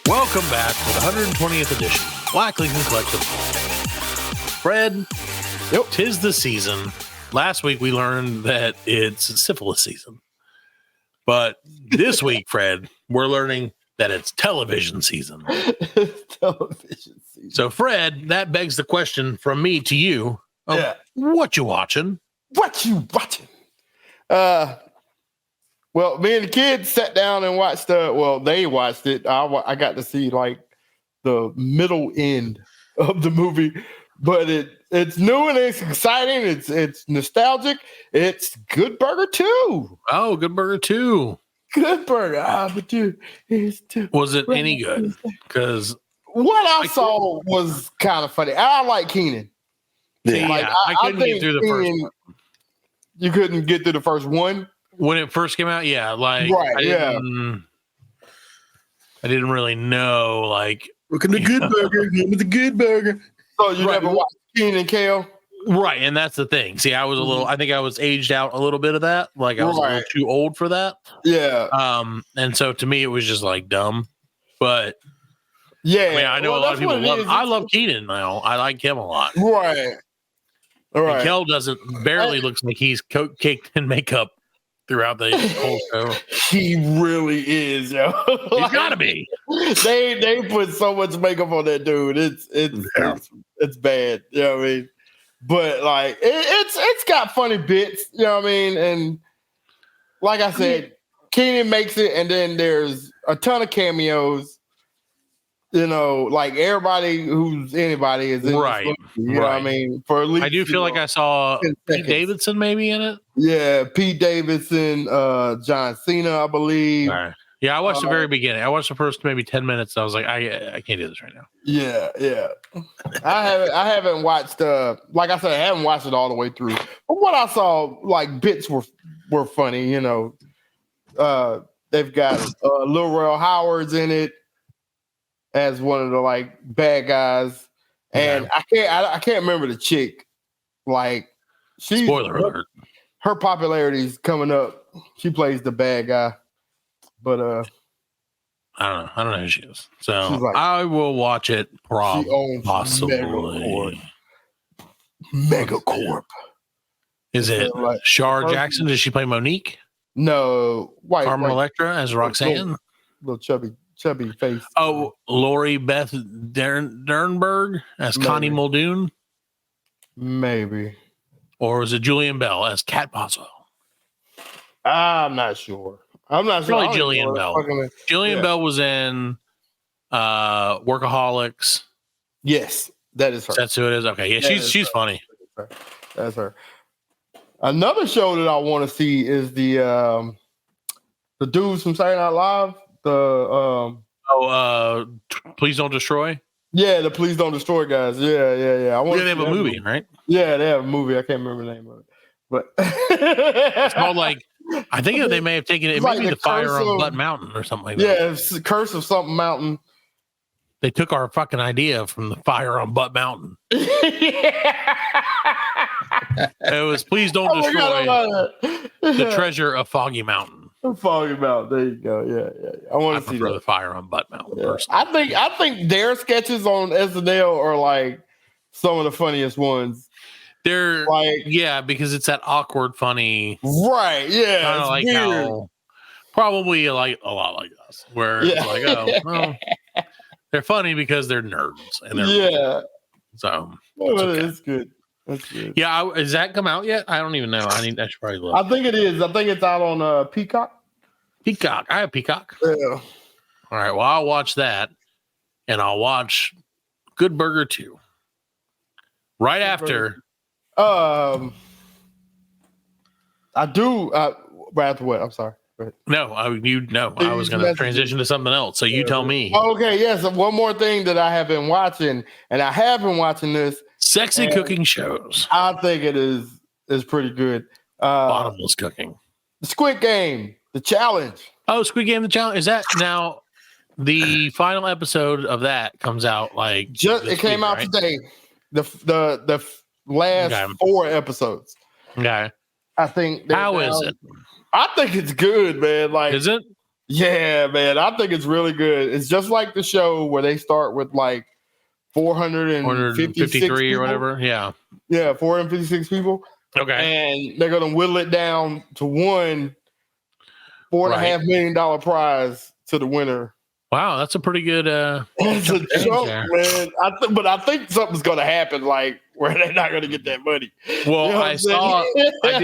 [SPEAKER 5] Welcome back to the 120th edition Black Lincoln Collective. Fred, tis the season. Last week we learned that it's syphilis season. But this week, Fred, we're learning that it's television season.
[SPEAKER 6] Television season.
[SPEAKER 5] So, Fred, that begs the question from me to you. What you watching?
[SPEAKER 6] What you watching? Well, me and the kids sat down and watched they watched it. I got to see like the middle end of the movie, but it's new and it's exciting. It's nostalgic. It's Good Burger 2.
[SPEAKER 5] Oh, Good Burger 2.
[SPEAKER 6] Good Burger. But it's too.
[SPEAKER 5] Was it any good? Because
[SPEAKER 6] what I saw was kind of funny. I like Keenan.
[SPEAKER 5] I couldn't get through the first one.
[SPEAKER 6] You couldn't get through the first one?
[SPEAKER 5] When it first came out, yeah. Like,
[SPEAKER 6] right,
[SPEAKER 5] I didn't really know, like,
[SPEAKER 7] looking the Good Burger, give me the Good Burger.
[SPEAKER 6] So you never watched Keenan and Kel?
[SPEAKER 5] Right, and that's the thing. See, I was a little, I think I was aged out a little bit of that. Like, I was a little too old for that.
[SPEAKER 6] Yeah.
[SPEAKER 5] And so to me, it was just like dumb. But
[SPEAKER 6] yeah,
[SPEAKER 5] I mean, I know a lot of people love. I love Keenan now. I like him a lot.
[SPEAKER 6] Right. All right.
[SPEAKER 5] Kel barely looks like he's caked in makeup throughout the whole show.
[SPEAKER 6] He really is, yo.
[SPEAKER 5] He's gotta be.
[SPEAKER 6] They put so much makeup on that dude. It's bad. You know what I mean? But like it's got funny bits, you know what I mean? And like I said, Keenan makes it, and then there's a ton of cameos. You know, like everybody who's anybody is in
[SPEAKER 5] right.
[SPEAKER 6] This movie, you know what I mean? For at least
[SPEAKER 5] I do feel like I saw Pete Davidson maybe in it.
[SPEAKER 6] Yeah, Pete Davidson, John Cena, I believe.
[SPEAKER 5] Right. Yeah, I watched the very beginning. I watched the first maybe 10 minutes. I was like, I can't do this right now.
[SPEAKER 6] Yeah. I haven't watched. Like I said, I haven't watched it all the way through. But what I saw, like bits were funny. You know, they've got Lil Rel Howard's in it as one of the like bad guys, and I can't remember the chick. Like,
[SPEAKER 5] Spoiler alert.
[SPEAKER 6] Her popularity's coming up. She plays the bad guy. But
[SPEAKER 5] I don't know who she is. So
[SPEAKER 6] like,
[SPEAKER 5] I will watch it probably. Possibly.
[SPEAKER 6] Megacorp.
[SPEAKER 5] Is it
[SPEAKER 6] like
[SPEAKER 5] Shar Jackson? Does she play Monique?
[SPEAKER 6] No.
[SPEAKER 5] Carmen Electra as Roxanne?
[SPEAKER 6] Little chubby face.
[SPEAKER 5] Oh, Lori Beth Dernberg as Connie Muldoon?
[SPEAKER 6] Maybe.
[SPEAKER 5] Or was it Julian Bell as Kat Boswell?
[SPEAKER 6] I'm not sure.
[SPEAKER 5] Probably Jillian Bell. Jillian Bell was in Workaholics.
[SPEAKER 6] Yes, that is her.
[SPEAKER 5] That's who it is. Okay, yeah, she's funny.
[SPEAKER 6] That's her. Another show that I want to see is the dudes from Saturday Night Live.
[SPEAKER 5] Please Don't Destroy.
[SPEAKER 6] Yeah, the Please Don't Destroy guys. Yeah.
[SPEAKER 5] They have a movie, right?
[SPEAKER 6] Yeah, they have a movie. I can't remember the name of it, but
[SPEAKER 5] it's called like. I think they may have taken it.
[SPEAKER 6] Like
[SPEAKER 5] maybe the Fire on Butt Mountain or something like that.
[SPEAKER 6] Yeah, it's Curse of something mountain.
[SPEAKER 5] They took our fucking idea from the Fire on Butt Mountain. It was Please Don't Destroy the Treasure of Foggy Mountain.
[SPEAKER 6] Foggy Mountain. There you go. Yeah. I want to see
[SPEAKER 5] the Fire on Butt Mountain.
[SPEAKER 6] Yeah. I think their sketches on SNL are like some of the funniest ones.
[SPEAKER 5] They're like, because it's that awkward, funny,
[SPEAKER 6] right? Yeah,
[SPEAKER 5] kind of like weird. How probably like a lot like us, where it's like, oh, well, they're funny because they're nerds, and they're so
[SPEAKER 6] it's good. That's good.
[SPEAKER 5] Yeah, has that come out yet? I don't even know. I should probably look.
[SPEAKER 6] I think it is. I think it's out on Peacock.
[SPEAKER 5] Peacock. I have Peacock.
[SPEAKER 6] Yeah.
[SPEAKER 5] All right. Well, I'll watch that, and I'll watch Good Burger 2 right after.
[SPEAKER 6] I do. Right after what? I'm sorry.
[SPEAKER 5] No, I was going to transition to something else. So you tell me.
[SPEAKER 6] Okay, yes. One more thing that I have been watching, and I have been watching this
[SPEAKER 5] sexy cooking shows.
[SPEAKER 6] I think it is pretty good.
[SPEAKER 5] Bottomless cooking.
[SPEAKER 6] Squid Game, the challenge.
[SPEAKER 5] Oh, Squid Game, the challenge. Is that now? The final episode of that comes out like
[SPEAKER 6] it came out today. The last 4 episodes.
[SPEAKER 5] Okay.
[SPEAKER 6] I think.
[SPEAKER 5] How is it?
[SPEAKER 6] I think it's good, man. Like,
[SPEAKER 5] is it?
[SPEAKER 6] Yeah, man. I think it's really good. It's just like the show where they start with like 453
[SPEAKER 5] or whatever. Yeah.
[SPEAKER 6] Yeah, 456 people.
[SPEAKER 5] Okay.
[SPEAKER 6] And they're gonna whittle it down to one $4.5 million prize to the winner.
[SPEAKER 5] Wow, that's a pretty good.
[SPEAKER 6] It's a joke, man. But I think something's gonna happen, like where they're not gonna get that money.
[SPEAKER 5] Well, you know I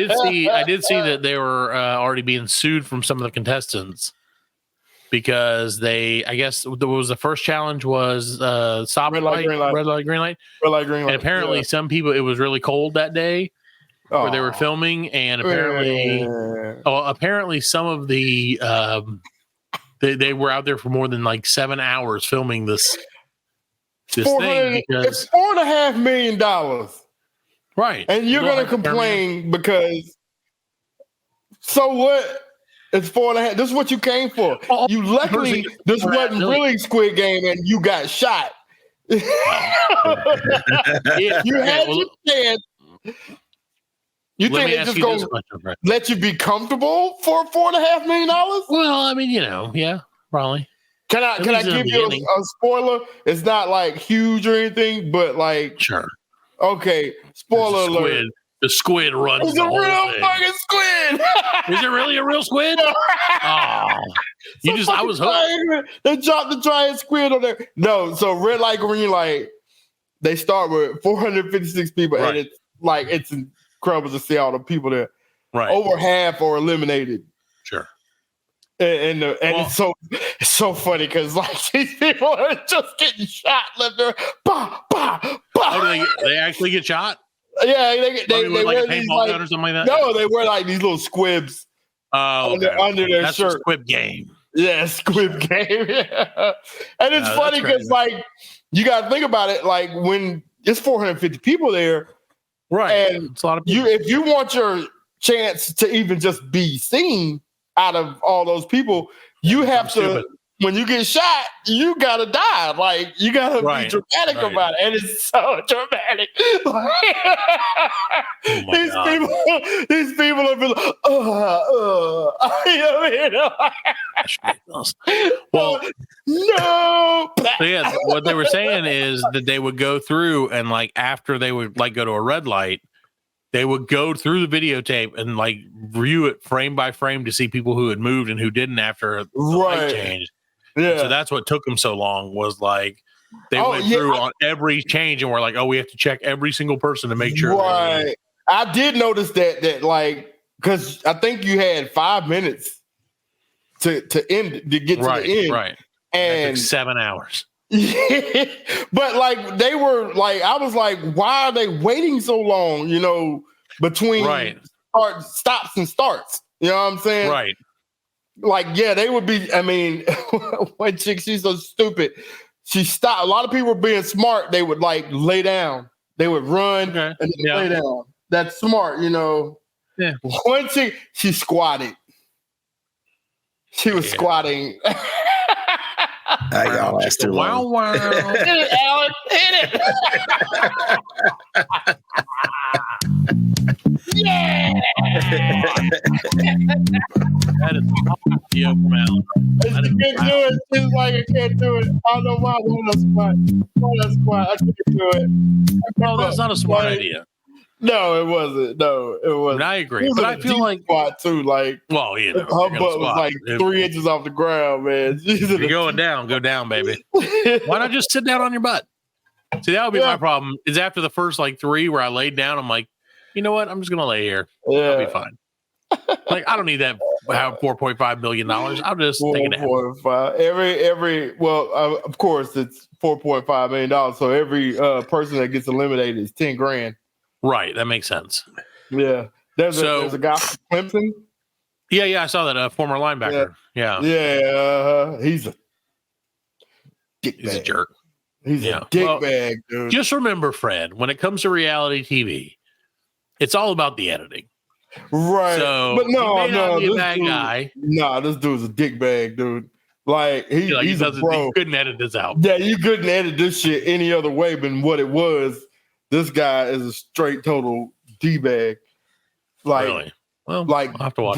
[SPEAKER 5] did see that they were already being sued from some of the contestants because I guess the first challenge was stop red light, green light. And apparently, some people it was really cold that day where they were filming, and apparently some of the. They were out there for more than like 7 hours filming this thing because
[SPEAKER 6] it's $4.5 million,
[SPEAKER 5] right?
[SPEAKER 6] And you're gonna complain because so what? It's 4.5. This is what you came for. You luckily this wasn't really Squid Game, and you got shot. You had your chance. You think they're just going to let you be comfortable for $4.5 million?
[SPEAKER 5] Well, I mean, yeah, probably.
[SPEAKER 6] Can I give you a spoiler? It's not like huge or anything, but like
[SPEAKER 5] sure.
[SPEAKER 6] Okay, spoiler alert.
[SPEAKER 5] The squid runs.
[SPEAKER 6] It's a real fucking squid.
[SPEAKER 5] Is it really a real squid? Oh, I was hooked.
[SPEAKER 6] They dropped the giant squid on there. No, so red light, green light. They start with 456 people, right. And it's incredible to see all the people there.
[SPEAKER 5] Right,
[SPEAKER 6] over half are eliminated.
[SPEAKER 5] Sure.
[SPEAKER 6] And it's so funny because like these people are just getting shot left there. Bah, bah, bah.
[SPEAKER 5] Oh, they actually get shot?
[SPEAKER 6] Yeah, they
[SPEAKER 5] wear
[SPEAKER 6] like
[SPEAKER 5] a paintball gun or something like that.
[SPEAKER 6] No, they wear like these little squibs under their
[SPEAKER 5] that's
[SPEAKER 6] shirt.
[SPEAKER 5] A squib game.
[SPEAKER 6] Yeah, Squid Game. Yeah. And it's funny because, like, you got to think about it. Like, when it's 450 people there,
[SPEAKER 5] right?
[SPEAKER 6] And
[SPEAKER 5] it's a lot of people.
[SPEAKER 6] If you want your chance to even just be seen out of all those people, you have to.
[SPEAKER 5] Stupid.
[SPEAKER 6] When you get shot, you gotta die. Like, you gotta be dramatic about it, and it's so dramatic. These people have been like,
[SPEAKER 5] well,
[SPEAKER 6] no.
[SPEAKER 5] So yeah, what they were saying is that they would go through and, like, after they would, like, go to a red light, they would go through the videotape and, like, view it frame by frame to see people who had moved and who didn't after the light changed. Yeah. So that's what took them so long, was like they went through on every change and were like, oh, we have to check every single person to make sure.
[SPEAKER 6] Right. I did notice that like, because I think you had 5 minutes to get to the end.
[SPEAKER 5] Right.
[SPEAKER 6] And
[SPEAKER 5] 7 hours.
[SPEAKER 6] But like, they were like, I was like, why are they waiting so long, you know, between stops and starts? You know what I'm saying?
[SPEAKER 5] Right.
[SPEAKER 6] Like, yeah, they would be. I mean, one chick, she's so stupid. She stopped. A lot of people were being smart. They would, like, lay down. They would run and then lay down. That's smart, you know.
[SPEAKER 5] Yeah.
[SPEAKER 6] One chick, she squatted. She was squatting.
[SPEAKER 7] Y'all last too long.
[SPEAKER 5] Wow.
[SPEAKER 6] Hit it, Alan. Hit it. Yeah.
[SPEAKER 5] That is video from Alan.
[SPEAKER 6] I can't do it. It's like I can't do it. I don't know why. That's squat. I can't do it.
[SPEAKER 5] No, that's not a smart idea.
[SPEAKER 6] No, it wasn't. No, it wasn't.
[SPEAKER 5] I agree, but I feel like
[SPEAKER 6] squat too. Like,
[SPEAKER 5] well, you know,
[SPEAKER 6] her butt was like 3 inches off the ground, man.
[SPEAKER 5] You're going down. Go down, baby. Why not just sit down on your butt? See, that would be my problem. Is after the first, like, 3 where I laid down, I'm like, you know what? I'm just gonna lay here. I'll be fine. Like, I don't need that $4.5 million. I'll just take it out.
[SPEAKER 6] Of course, it's $4.5 million. So every person that gets eliminated is $10,000.
[SPEAKER 5] Right, that makes sense.
[SPEAKER 6] Yeah, there's a guy from Clemson.
[SPEAKER 5] Yeah, I saw that former linebacker. Yeah,
[SPEAKER 6] he's a
[SPEAKER 5] jerk.
[SPEAKER 6] He's a dick bag, dude.
[SPEAKER 5] Just remember, Fred, when it comes to reality TV, it's all about the editing.
[SPEAKER 6] Right.
[SPEAKER 5] So,
[SPEAKER 6] but no,
[SPEAKER 5] this bad guy.
[SPEAKER 6] Nah, this dude's a dick bag, dude. Like, he's a pro.
[SPEAKER 5] He couldn't edit this out.
[SPEAKER 6] Yeah, you couldn't edit this shit any other way than what it was. This guy is a straight total D-bag. Like, really? Well, like, I'll have to watch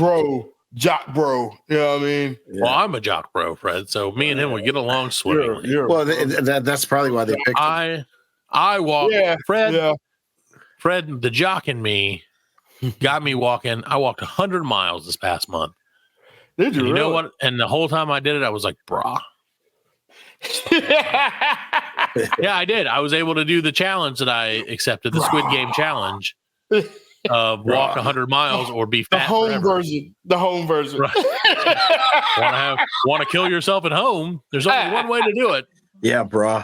[SPEAKER 6] jock bro. You know what I mean?
[SPEAKER 5] Yeah. Well, I'm a jock bro, Fred. So me and him would get along swimmingly.
[SPEAKER 7] Well, that's probably why they picked him.
[SPEAKER 5] I walk.
[SPEAKER 6] Yeah,
[SPEAKER 5] Fred.
[SPEAKER 6] Yeah.
[SPEAKER 5] Fred, the jock in me got me walking. I walked 100 miles this past month.
[SPEAKER 6] Did you?
[SPEAKER 5] And you know what? And the whole time I did it, I was like, brah. Yeah, I did. I was able to do the challenge that I accepted, the Squid Game challenge. Walk 100 miles or be fat.
[SPEAKER 6] The home version.
[SPEAKER 5] Right. Want to kill yourself at home? There's only one way to do it.
[SPEAKER 7] Yeah, brah.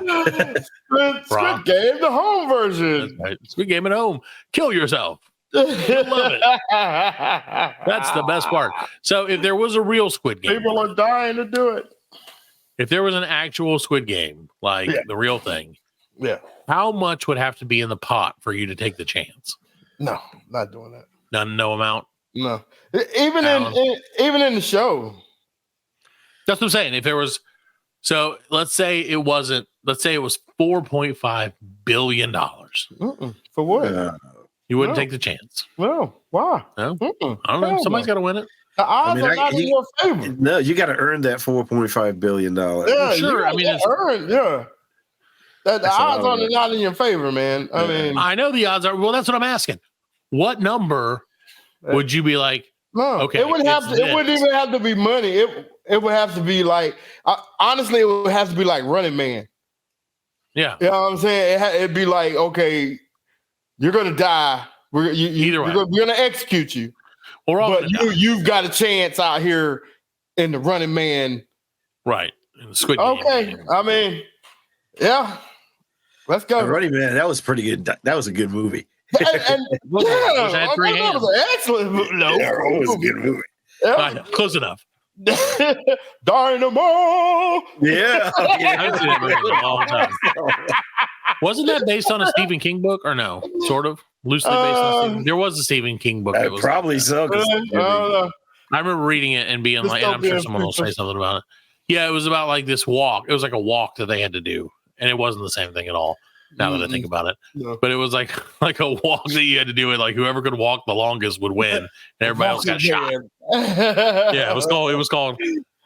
[SPEAKER 6] Squid Game, the home version.
[SPEAKER 5] That's right. Squid Game at home. Kill yourself. You'll love it. That's the best part. So if there was a real Squid Game,
[SPEAKER 6] people are dying to do it.
[SPEAKER 5] If there was an actual Squid Game, like the real thing, how much would have to be in the pot for you to take the chance?
[SPEAKER 6] No, not doing that.
[SPEAKER 5] No amount.
[SPEAKER 6] No, even in the show.
[SPEAKER 5] That's what I'm saying. If there was, so let's say it wasn't. Let's say it was $4.5 billion.
[SPEAKER 6] For what?
[SPEAKER 5] You wouldn't take the chance.
[SPEAKER 6] No. Why?
[SPEAKER 5] No. I don't know. Somebody's got to win it.
[SPEAKER 6] The odds are not in your favor.
[SPEAKER 7] No, you got to earn that $4.5 billion.
[SPEAKER 6] Yeah,
[SPEAKER 5] sure. I mean, it's
[SPEAKER 6] earned. Yeah. The odds are not in your favor, man. I mean,
[SPEAKER 5] I know the odds are. Well, that's what I'm asking. What number would you be like?
[SPEAKER 6] No,
[SPEAKER 5] okay,
[SPEAKER 6] it wouldn't have to. It wouldn't even have to be money. It would have to be like. Honestly, it would have to be like Running Man.
[SPEAKER 5] Yeah,
[SPEAKER 6] you know what I'm saying. It'd be like, okay, you're gonna die.
[SPEAKER 5] Either way,
[SPEAKER 6] we're gonna execute you. But you've got a chance out here in the Running Man.
[SPEAKER 5] Right. In the Squid Game.
[SPEAKER 6] Okay. I mean, yeah. Let's go.
[SPEAKER 7] Running Man, that was pretty good. That was a good movie.
[SPEAKER 6] That was an excellent movie. No,
[SPEAKER 7] it was a good movie.
[SPEAKER 6] Yeah.
[SPEAKER 5] Close enough.
[SPEAKER 6] Dynamo.
[SPEAKER 7] Yeah.
[SPEAKER 5] I haven't seen that movie in a long time. Wasn't that based on a Stephen King book or no? Sort of loosely based on Stephen. There was a Stephen King book. That was
[SPEAKER 7] probably
[SPEAKER 5] like
[SPEAKER 7] so.
[SPEAKER 5] I remember reading it and being like, and I'm sure someone will say something about it. Yeah, it was about like this walk. It was like a walk that they had to do, and it wasn't the same thing at all. Now that I think about it, but it was like a walk that you had to do, and like whoever could walk the longest would win, and everybody else got shot. Yeah, it was called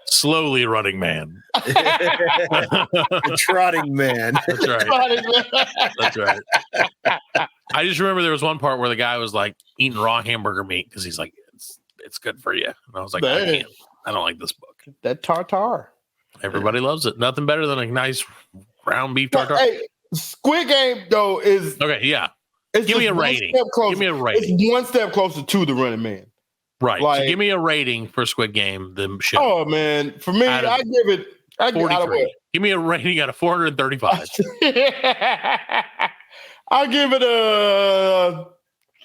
[SPEAKER 5] Slowly Running Man.
[SPEAKER 7] The Trotting Man.
[SPEAKER 5] That's right. That's right. I just remember there was one part where the guy was like eating raw hamburger meat because he's like, it's good for you, and I was like, I don't like this book.
[SPEAKER 6] That tartar.
[SPEAKER 5] Everybody loves it. Nothing better than a nice ground beef tartar.
[SPEAKER 6] Hey, Squid Game though is
[SPEAKER 5] okay. Yeah,
[SPEAKER 6] it's
[SPEAKER 5] give me a rating. Give me a rating.
[SPEAKER 6] It's one step closer to The Running Man.
[SPEAKER 5] Right.
[SPEAKER 6] Like,
[SPEAKER 5] so give me a rating for Squid Game, the show.
[SPEAKER 6] Oh man, for me, I give it
[SPEAKER 5] 43. Give me a rating out of 435.
[SPEAKER 6] I'll give it a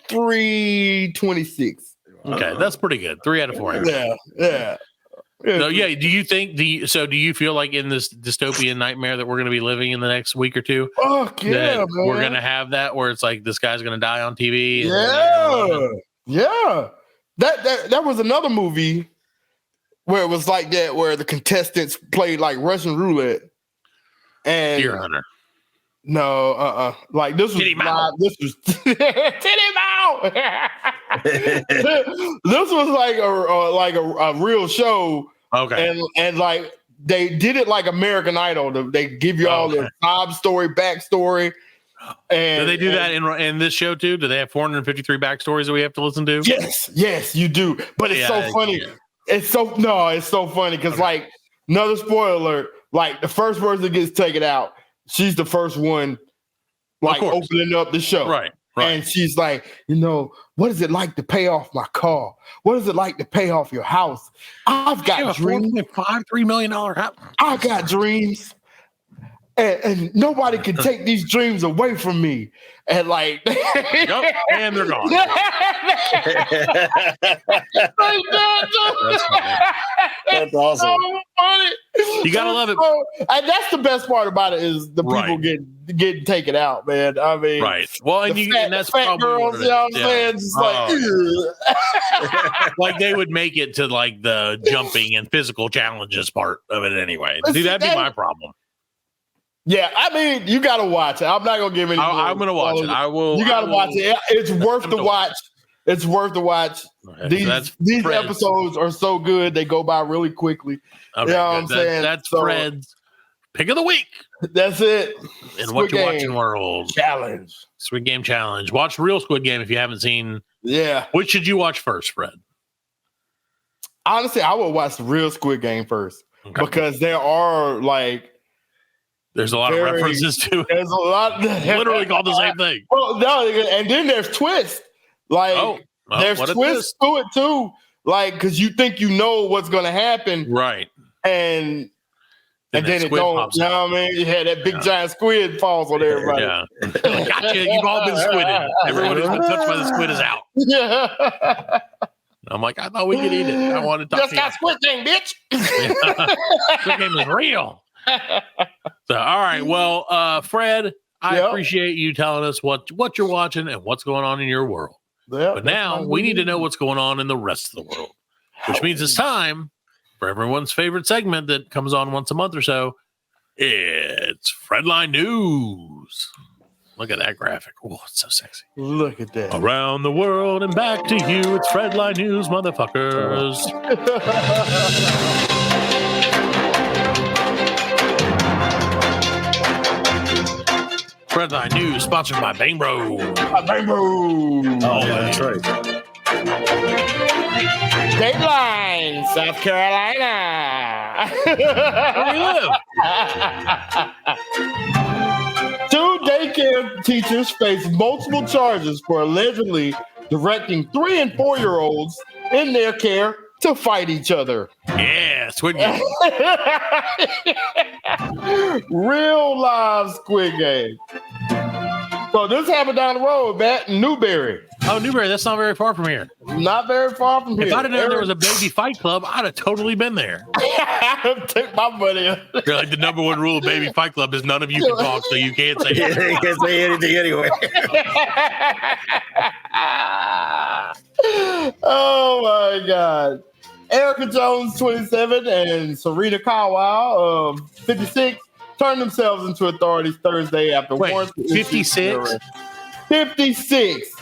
[SPEAKER 6] 326.
[SPEAKER 5] Okay, that's pretty good. 3 out of 4.
[SPEAKER 6] Yeah.
[SPEAKER 5] So yeah, do you think do you feel like in this dystopian nightmare that we're going to be living in the next week or two?
[SPEAKER 6] Oh yeah, man.
[SPEAKER 5] We're going to have that where it's like this guy's going to die on TV.
[SPEAKER 6] Yeah. That was another movie where it was like that, where the contestants played like Russian roulette. And
[SPEAKER 5] Deer Hunter.
[SPEAKER 6] No, like this was live. This was Titty Mouth. This was like a real show.
[SPEAKER 5] Okay.
[SPEAKER 6] And like they did it like American Idol. They give you all the sob story, backstory. And
[SPEAKER 5] do they do that in this show too? Do they have 453 backstories that we have to listen to?
[SPEAKER 6] Yes, you do. But it's so funny. Yeah. It's so funny because like another spoiler alert, like the first person that gets taken out, she's the first one like opening up the show.
[SPEAKER 5] Right.
[SPEAKER 6] And she's like, what is it like to pay off my car? What is it like to pay off your house? I've got dreams.
[SPEAKER 5] $4.53 million house.
[SPEAKER 6] I got dreams. And nobody can take these dreams away from me. And like,
[SPEAKER 5] and they're gone.
[SPEAKER 7] That's awesome.
[SPEAKER 6] So funny.
[SPEAKER 5] You gotta love it.
[SPEAKER 6] And that's the best part about it is the people getting taken out, man. I mean,
[SPEAKER 5] right. Well, and that's
[SPEAKER 6] fat girls. You know what I'm saying? Just
[SPEAKER 5] like they would make it to like the jumping and physical challenges part of it anyway. See, that'd be my problem.
[SPEAKER 6] Yeah, I mean, you got to watch it. I'm not going to give any.
[SPEAKER 5] I'm going to watch it. I will.
[SPEAKER 6] You got to watch it. It's worth the watch. It's worth the watch.
[SPEAKER 5] Okay,
[SPEAKER 6] these episodes are so good. They go by really quickly.
[SPEAKER 5] Okay,
[SPEAKER 6] you know what I'm saying?
[SPEAKER 5] That's Fred's pick of the week.
[SPEAKER 6] That's it.
[SPEAKER 5] And what you're watching world.
[SPEAKER 6] Challenge.
[SPEAKER 5] Squid Game challenge. Watch real Squid Game if you haven't seen.
[SPEAKER 6] Yeah.
[SPEAKER 5] Which should you watch first, Fred?
[SPEAKER 6] Honestly, I would watch the real Squid Game first because there are like.
[SPEAKER 5] There's a lot of references to it.
[SPEAKER 6] There's a lot.
[SPEAKER 5] Literally called the same thing.
[SPEAKER 6] Well, no, and then there's twists. Like there's twists to it too. Like because you think you know what's going to happen,
[SPEAKER 5] right?
[SPEAKER 6] And then it don't. You know what I mean? Yeah, that big giant squid falls on everybody.
[SPEAKER 5] Yeah, gotcha. You've all been squidded. Everyone who's been touched by the squid is out.
[SPEAKER 6] Yeah.
[SPEAKER 5] I'm like, I thought we could eat it. I wanted to talk
[SPEAKER 6] just got Squid Game, bitch.
[SPEAKER 5] Squid Game is real. So, all right. Well, Fred, I appreciate you telling us what you're watching and what's going on in your world.
[SPEAKER 6] Yep,
[SPEAKER 5] but now we need to know what's going on in the rest of the world, which means it's time for everyone's favorite segment that comes on once a month or so. It's Fredline News. Look at that graphic. Oh, it's so sexy.
[SPEAKER 6] Look at that.
[SPEAKER 5] Around the world and back to you. It's Fredline News, motherfuckers. Fredline News, sponsored by Bang Bro.
[SPEAKER 6] Bang Bro.
[SPEAKER 7] Oh, that's right.
[SPEAKER 6] Dateline, South Carolina.
[SPEAKER 5] Where do you live?
[SPEAKER 6] 2 daycare teachers face multiple charges for allegedly directing 3- and 4-year-olds in their care to fight each other.
[SPEAKER 5] Yeah, Squid Game.
[SPEAKER 6] Real live Squid Game. So this happened down the road, Matt, in Newberry.
[SPEAKER 5] Oh, Newberry, that's not very far from here.
[SPEAKER 6] Not very far from here.
[SPEAKER 5] If I'd have known there was a baby fight club, I'd have totally been there.
[SPEAKER 6] Take my money.
[SPEAKER 5] You're like, the number one rule of baby fight club is none of you can talk, so you can't say anything.
[SPEAKER 7] You can't say anything anyway.
[SPEAKER 6] Oh my God. Erica Jones, 27, and Serena Kowal, 56, turned themselves into authorities Thursday after warrants.
[SPEAKER 5] 56?
[SPEAKER 6] 56.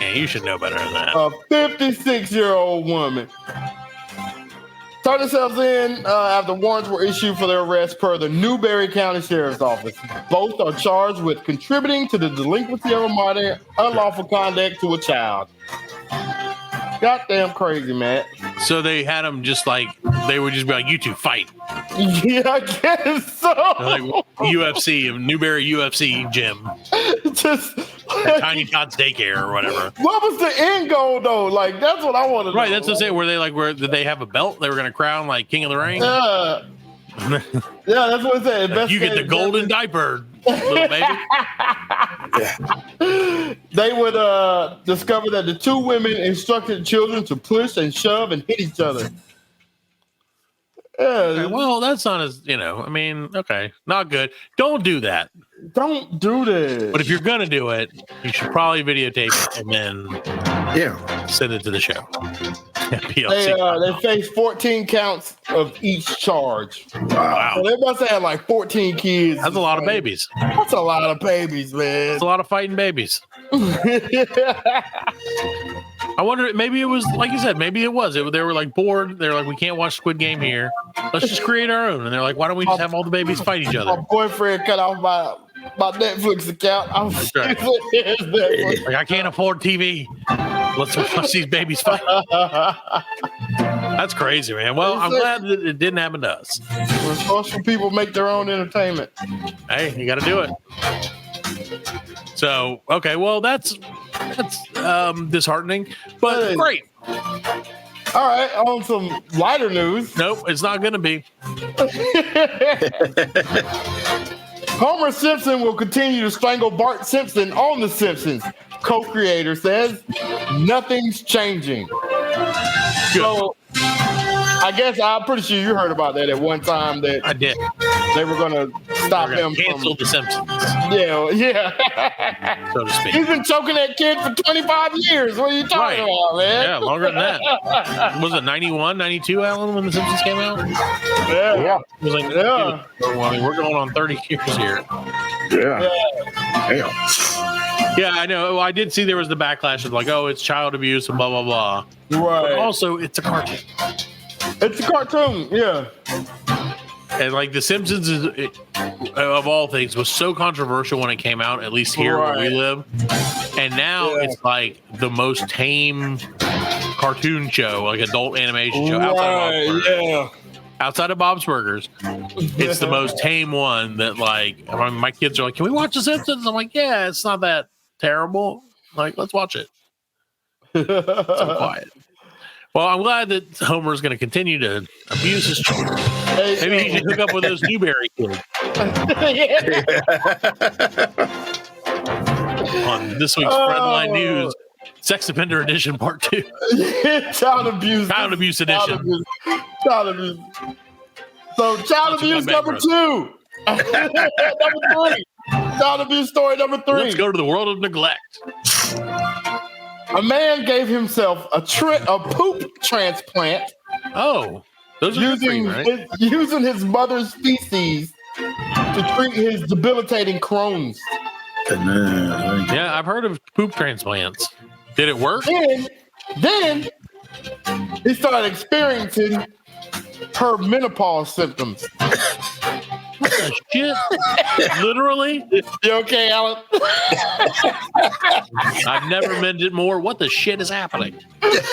[SPEAKER 5] Yeah, you should know better than that.
[SPEAKER 6] A 56-year-old woman turned themselves in after warrants were issued for their arrest per the Newberry County Sheriff's Office. Both are charged with contributing to the delinquency of a minor, unlawful conduct to a child. Goddamn crazy, man.
[SPEAKER 5] So they had them just like, they would just be like, you two fight.
[SPEAKER 6] Yeah, I guess so.
[SPEAKER 5] Like UFC, Newberry UFC gym.
[SPEAKER 6] Just
[SPEAKER 5] Tiny Todd's daycare or whatever.
[SPEAKER 6] What was the end goal though? Like that's what I want to know.
[SPEAKER 5] Right, that's what I'm saying. Were they like, did they have a belt they were going to crown like King of the Ring?
[SPEAKER 6] Yeah, that's what it said.
[SPEAKER 5] Like, you get the golden diaper, little baby.
[SPEAKER 6] They would discover that the two women instructed children to push and shove and hit each other. Yeah.
[SPEAKER 5] Okay, well, that's not as, I mean, okay, not good. Don't do that.
[SPEAKER 6] Don't do that.
[SPEAKER 5] But if you're going to do it, you should probably videotape it and then send it to the show.
[SPEAKER 6] They face 14 counts of each charge.
[SPEAKER 5] Wow.
[SPEAKER 6] So they must have had like 14 kids.
[SPEAKER 5] That's a lot of babies.
[SPEAKER 6] That's a lot of babies, man.
[SPEAKER 5] That's a lot of fighting babies. I wonder, maybe it was, like you said, maybe it was. They were like bored. They were like, we can't watch Squid Game here. Let's just create our own. And they're like, why don't we just have all the babies fight each other?
[SPEAKER 6] My boyfriend cut off my Netflix account. I was
[SPEAKER 5] right. Like, I can't afford TV. Let's watch these babies fight. That's crazy, man. Well, I'm glad that it didn't happen to us.
[SPEAKER 6] When social people make their own entertainment.
[SPEAKER 5] Hey, you got to do it. So, okay, well, that's disheartening, but great.
[SPEAKER 6] All right, on some lighter news.
[SPEAKER 5] Nope, it's not going to be.
[SPEAKER 6] Homer Simpson will continue to strangle Bart Simpson on The Simpsons. Co-creator says nothing's changing.
[SPEAKER 5] Good.
[SPEAKER 6] So, I guess I'm pretty sure you heard about that at one time. That
[SPEAKER 5] I did.
[SPEAKER 6] They were going to stop him
[SPEAKER 5] cancel The Simpsons.
[SPEAKER 6] Yeah.
[SPEAKER 5] So to speak.
[SPEAKER 6] He's been choking that kid for 25 years. What are you talking about, man?
[SPEAKER 5] Yeah, longer than that. Was it 91, 92, Alan, when The Simpsons came out?
[SPEAKER 6] Yeah.
[SPEAKER 5] It was like,
[SPEAKER 6] yeah.
[SPEAKER 5] Well, I mean, we're going on 30 years here.
[SPEAKER 7] Yeah. Damn.
[SPEAKER 5] Yeah, I know. Well, I did see there was the backlash of like, oh, it's child abuse and blah, blah, blah.
[SPEAKER 6] Right.
[SPEAKER 5] But also, it's a cartoon.
[SPEAKER 6] It's a cartoon, yeah.
[SPEAKER 5] And like The Simpsons is, of all things, was so controversial when it came out, at least here where we live. And now it's like the most tame cartoon show, like adult animation show outside of Bob's Burgers. It's the most tame one that, like, I mean, my kids are like, can we watch The Simpsons? I'm like, yeah, it's not that terrible. Like, let's watch it. So quiet. Well, I'm glad that Homer's going to continue to abuse his children. Maybe he should hook up with those Newberry kids. On this week's Fredline News, Sex Offender Edition Part 2.
[SPEAKER 6] Child abuse.
[SPEAKER 5] Child Abuse Edition.
[SPEAKER 6] Child abuse. So, child abuse number 2. Number 3. Child abuse story number 3.
[SPEAKER 5] Let's go to the world of neglect.
[SPEAKER 6] A man gave himself a poop transplant.
[SPEAKER 5] Oh, those are
[SPEAKER 6] using
[SPEAKER 5] right?
[SPEAKER 6] using his mother's feces to treat his debilitating Crohn's.
[SPEAKER 5] Yeah, I've heard of poop transplants. Did it work?
[SPEAKER 6] Then he started experiencing her menopause symptoms.
[SPEAKER 5] What the shit? Literally?
[SPEAKER 6] You okay, Alan?
[SPEAKER 5] I've never meant it more. What the shit is happening? That's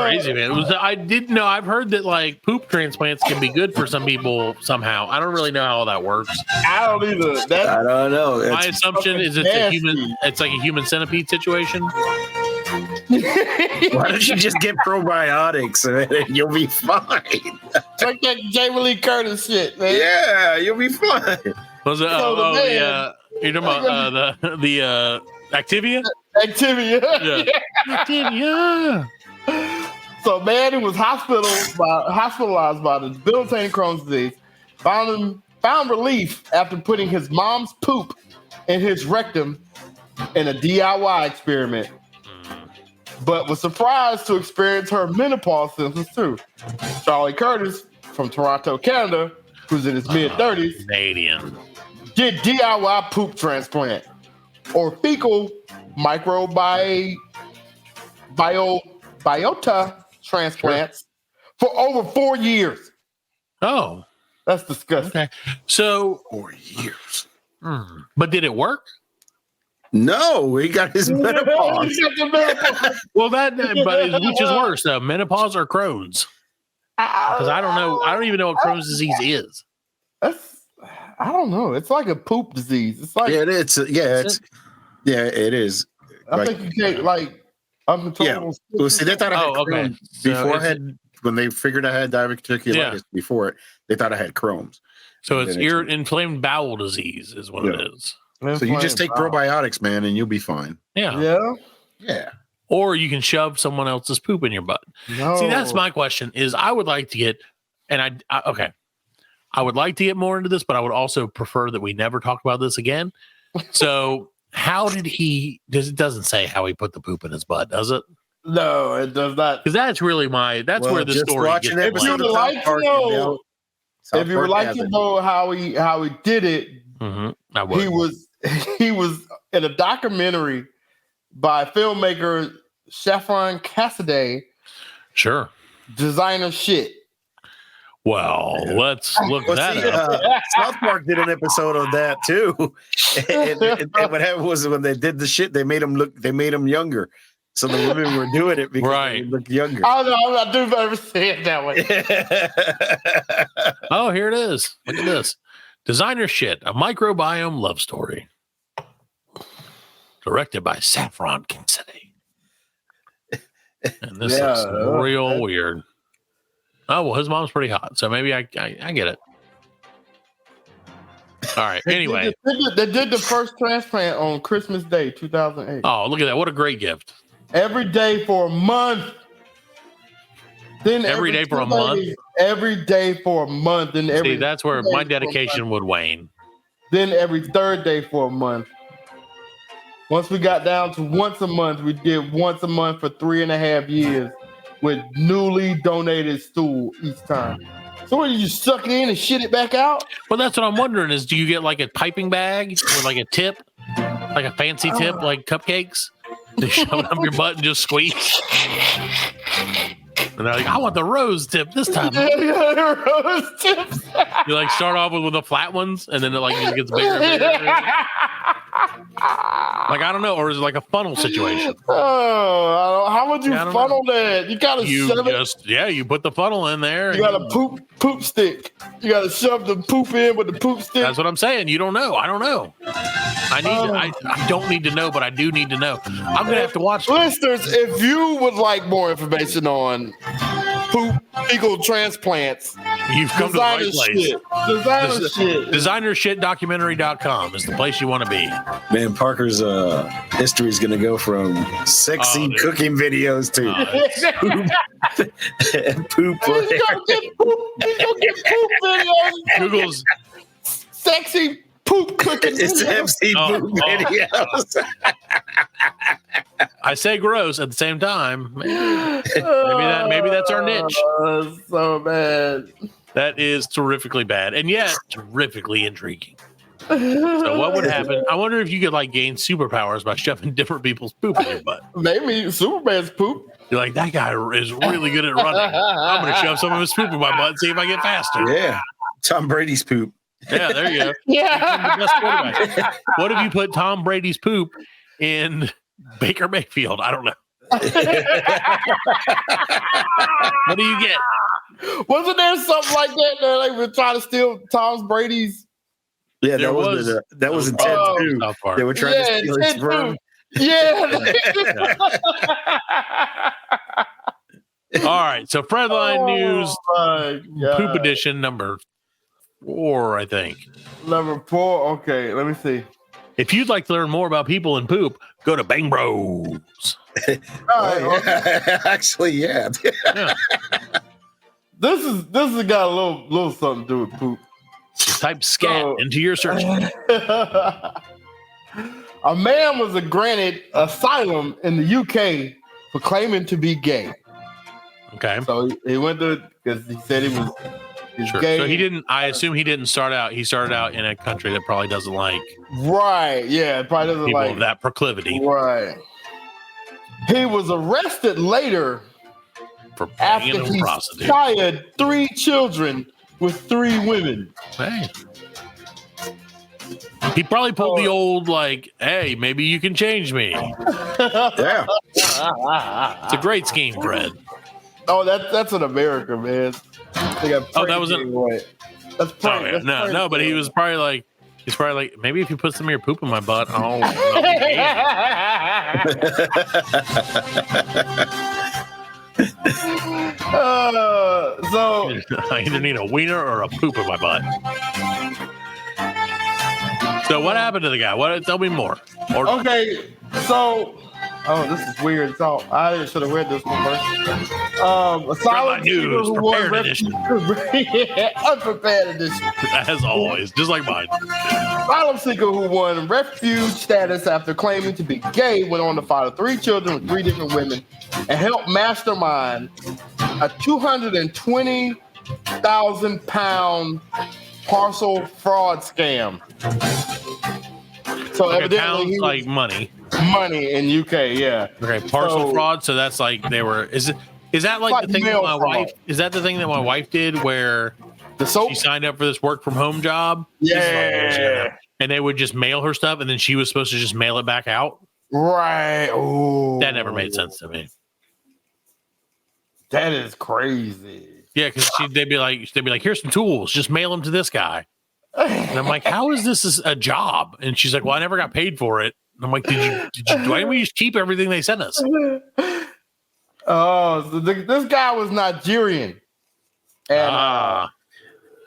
[SPEAKER 5] crazy, man. I didn't know. I've heard that like poop transplants can be good for some people somehow. I don't really know how that works.
[SPEAKER 6] I don't either.
[SPEAKER 7] I don't know.
[SPEAKER 5] My assumption is it's like a human centipede situation.
[SPEAKER 7] Why don't you just get probiotics and you'll be fine?
[SPEAKER 6] Like that Jamie Lee Curtis shit, man.
[SPEAKER 7] Yeah, you'll be fine.
[SPEAKER 5] Was it? You're talking about the Activia?
[SPEAKER 6] Activia.
[SPEAKER 5] Yeah. Activia.
[SPEAKER 6] So, a man who was hospitalized by the debilitating Crohn's disease found relief after putting his mom's poop in his rectum in a DIY experiment, but was surprised to experience her menopause symptoms too. Charlie Curtis from Toronto, Canada, who's in his mid-30s,
[SPEAKER 5] Canadian,
[SPEAKER 6] did DIY poop transplant or fecal microbiota transplants for over 4 years.
[SPEAKER 5] Oh,
[SPEAKER 6] that's disgusting.
[SPEAKER 5] Okay, so
[SPEAKER 7] 4 years.
[SPEAKER 5] But did it work?
[SPEAKER 7] No, he got his menopause.
[SPEAKER 5] Well, which is worse, though, menopause or Crohn's? Because I don't know. I don't even know what Crohn's disease is.
[SPEAKER 6] I don't know. It's like a poop disease. It's like
[SPEAKER 7] it is.
[SPEAKER 6] I think you take like uncontrollable.
[SPEAKER 7] Yeah. Well, see, they thought I had Crohn's before when they figured I had diverticulitis before it. They thought I had Crohn's.
[SPEAKER 5] So it's inflamed bowel disease is what it is.
[SPEAKER 7] So you just take probiotics, man, and you'll be fine.
[SPEAKER 5] Yeah.
[SPEAKER 7] Yeah.
[SPEAKER 5] Or you can shove someone else's poop in your butt.
[SPEAKER 6] No.
[SPEAKER 5] See, that's my question. Is I would like to get, and I would like to get more into this, but I would also prefer that we never talk about this again. So, how did he? It doesn't say how he put the poop in his butt, does it?
[SPEAKER 6] No, it does not.
[SPEAKER 5] Because that's really where the story gets.
[SPEAKER 6] If you would like to know, how he did it, he was in a documentary by filmmaker Saffron Cassidy.
[SPEAKER 5] Sure.
[SPEAKER 6] Designer shit.
[SPEAKER 5] Well, let's look that up.
[SPEAKER 7] South Park did an episode of that too. and what happened was when they did the shit, they made them younger. So the women were doing it because they looked younger.
[SPEAKER 6] I don't know. I do ever say it that way.
[SPEAKER 5] Oh, here it is. Look at this. Designer shit, a microbiome love story. Directed by Saffron Cassidy. And this looks real weird. Oh, well, his mom's pretty hot, so maybe I get it. All right, anyway.
[SPEAKER 6] They did the first transplant on Christmas Day, 2008.
[SPEAKER 5] Oh, look at that. What a great gift.
[SPEAKER 6] Every day for a month. Then
[SPEAKER 5] every day for a month?
[SPEAKER 6] Every day for a month. Then
[SPEAKER 5] See, that's where my dedication would wane.
[SPEAKER 6] Then every third day for a month. Once we got down to once a month, we did once a month for 3.5 years with newly donated stool each time. So what, you suck it in and shit it back out?
[SPEAKER 5] Well, that's what I'm wondering is, do you get like a piping bag or like a tip? Like a fancy tip, like cupcakes? To shove it up your butt and just squeeze? And they're like, I want the rose tip this time.
[SPEAKER 6] Yeah, rose tips.
[SPEAKER 5] You like start off with the flat ones and then it like just gets bigger and bigger. Like, I don't know, or is it like a funnel situation?
[SPEAKER 6] Oh, how would you funnel that? You gotta shove it.
[SPEAKER 5] Yeah, you put the funnel in there.
[SPEAKER 6] You got a poop stick. You gotta shove the poop in with the poop stick.
[SPEAKER 5] That's what I'm saying. You don't know. I don't know. I don't need to know, but I do need to know. I'm gonna have to watch.
[SPEAKER 6] Listeners, if you would like more information on poop fecal transplants,
[SPEAKER 5] you've come to the right place.
[SPEAKER 6] Designer shit.
[SPEAKER 5] Designershitdocumentary.com is the place you want to be.
[SPEAKER 7] Man, Parker's history is going to go from sexy cooking videos to poop.
[SPEAKER 6] He's gonna get poop videos.
[SPEAKER 5] Google's
[SPEAKER 6] sexy poop cooking.
[SPEAKER 7] It's MC poop videos.
[SPEAKER 5] I say gross at the same time. Maybe that's our niche.
[SPEAKER 6] So bad.
[SPEAKER 5] That is terrifically bad, and yet terrifically intriguing. So what would happen? I wonder if you could like gain superpowers by shoving different people's poop in your butt.
[SPEAKER 6] Maybe Superman's poop.
[SPEAKER 5] You're like, that guy is really good at running. I'm going to shove some of his poop in my butt and see if I get faster.
[SPEAKER 7] Yeah. Tom Brady's poop.
[SPEAKER 5] Yeah, there you go.
[SPEAKER 6] Yeah.
[SPEAKER 5] What if you put Tom Brady's poop in Baker Mayfield? I don't know. What do you get?
[SPEAKER 6] Wasn't there something like that? They were trying to steal Tom Brady's.
[SPEAKER 7] Yeah, that was in 10 too. They were trying to steal his sperm.
[SPEAKER 6] Yeah.
[SPEAKER 5] All right. So Fredline News Poop Edition number 4, I think.
[SPEAKER 6] Number 4. Okay, let me see.
[SPEAKER 5] If you'd like to learn more about people and poop, go to Bang Bros.
[SPEAKER 7] Actually, yeah.
[SPEAKER 5] Yeah.
[SPEAKER 6] This has got a little something to do with poop.
[SPEAKER 5] Type scat into your search.
[SPEAKER 6] A man was granted asylum in the UK for claiming to be gay.
[SPEAKER 5] Okay.
[SPEAKER 6] So he went to because he said he's
[SPEAKER 5] Sure.
[SPEAKER 6] gay.
[SPEAKER 5] So he didn't. I assume he didn't start out. He started out in a country that probably doesn't like
[SPEAKER 6] Right. Yeah. It probably doesn't
[SPEAKER 5] people
[SPEAKER 6] like
[SPEAKER 5] of that proclivity
[SPEAKER 6] Right. He was arrested later
[SPEAKER 5] for
[SPEAKER 6] after
[SPEAKER 5] being a
[SPEAKER 6] he
[SPEAKER 5] prostitute.
[SPEAKER 6] sired 3 children with 3 women.
[SPEAKER 5] Hey. He probably pulled the old like, "Hey, maybe you can change me."
[SPEAKER 7] Yeah.
[SPEAKER 5] It's a great scheme, Fred.
[SPEAKER 6] Oh, that's in America, man.
[SPEAKER 5] That was it.
[SPEAKER 6] That's
[SPEAKER 5] Oh,
[SPEAKER 6] prank.
[SPEAKER 5] yeah.
[SPEAKER 6] That's
[SPEAKER 5] No,
[SPEAKER 6] prank.
[SPEAKER 5] no, but he's probably like, maybe if you put some of your poop in my butt, I'll
[SPEAKER 6] So
[SPEAKER 5] I either need a wiener or a poop in my butt. So what happened to the guy? Tell me more.
[SPEAKER 6] okay, so this is weird. So I should have read this one first.
[SPEAKER 5] Fredline News, prepared edition.
[SPEAKER 6] Unprepared edition.
[SPEAKER 5] As always, just like mine.
[SPEAKER 6] Asylum seeker who won refuge status after claiming to be gay went on to father 3 children with 3 different women and helped mastermind a £220,000 parcel fraud scam. So
[SPEAKER 5] Okay,
[SPEAKER 6] evidently
[SPEAKER 5] pounds
[SPEAKER 6] he
[SPEAKER 5] like money.
[SPEAKER 6] money in UK, yeah.
[SPEAKER 5] Okay, parcel
[SPEAKER 6] So-
[SPEAKER 5] fraud. So that's like they were. Is that like
[SPEAKER 6] like
[SPEAKER 5] the thing that
[SPEAKER 6] mail
[SPEAKER 5] my
[SPEAKER 6] fraud.
[SPEAKER 5] wife? Is that the thing that my wife did where
[SPEAKER 6] The soap,
[SPEAKER 5] she signed up for this work from home job?
[SPEAKER 6] yeah,
[SPEAKER 5] And they would just mail her stuff, and then she was supposed to just mail it back out.
[SPEAKER 6] right. Oh,
[SPEAKER 5] That never made sense to me.
[SPEAKER 6] That is crazy.
[SPEAKER 5] Yeah, because they'd be like, here's some tools, just mail them to this guy. And I'm like, how is this a job? And she's like, well, I never got paid for it. And I'm like, why didn't we just keep everything they sent us?
[SPEAKER 6] Oh, so this guy was Nigerian, and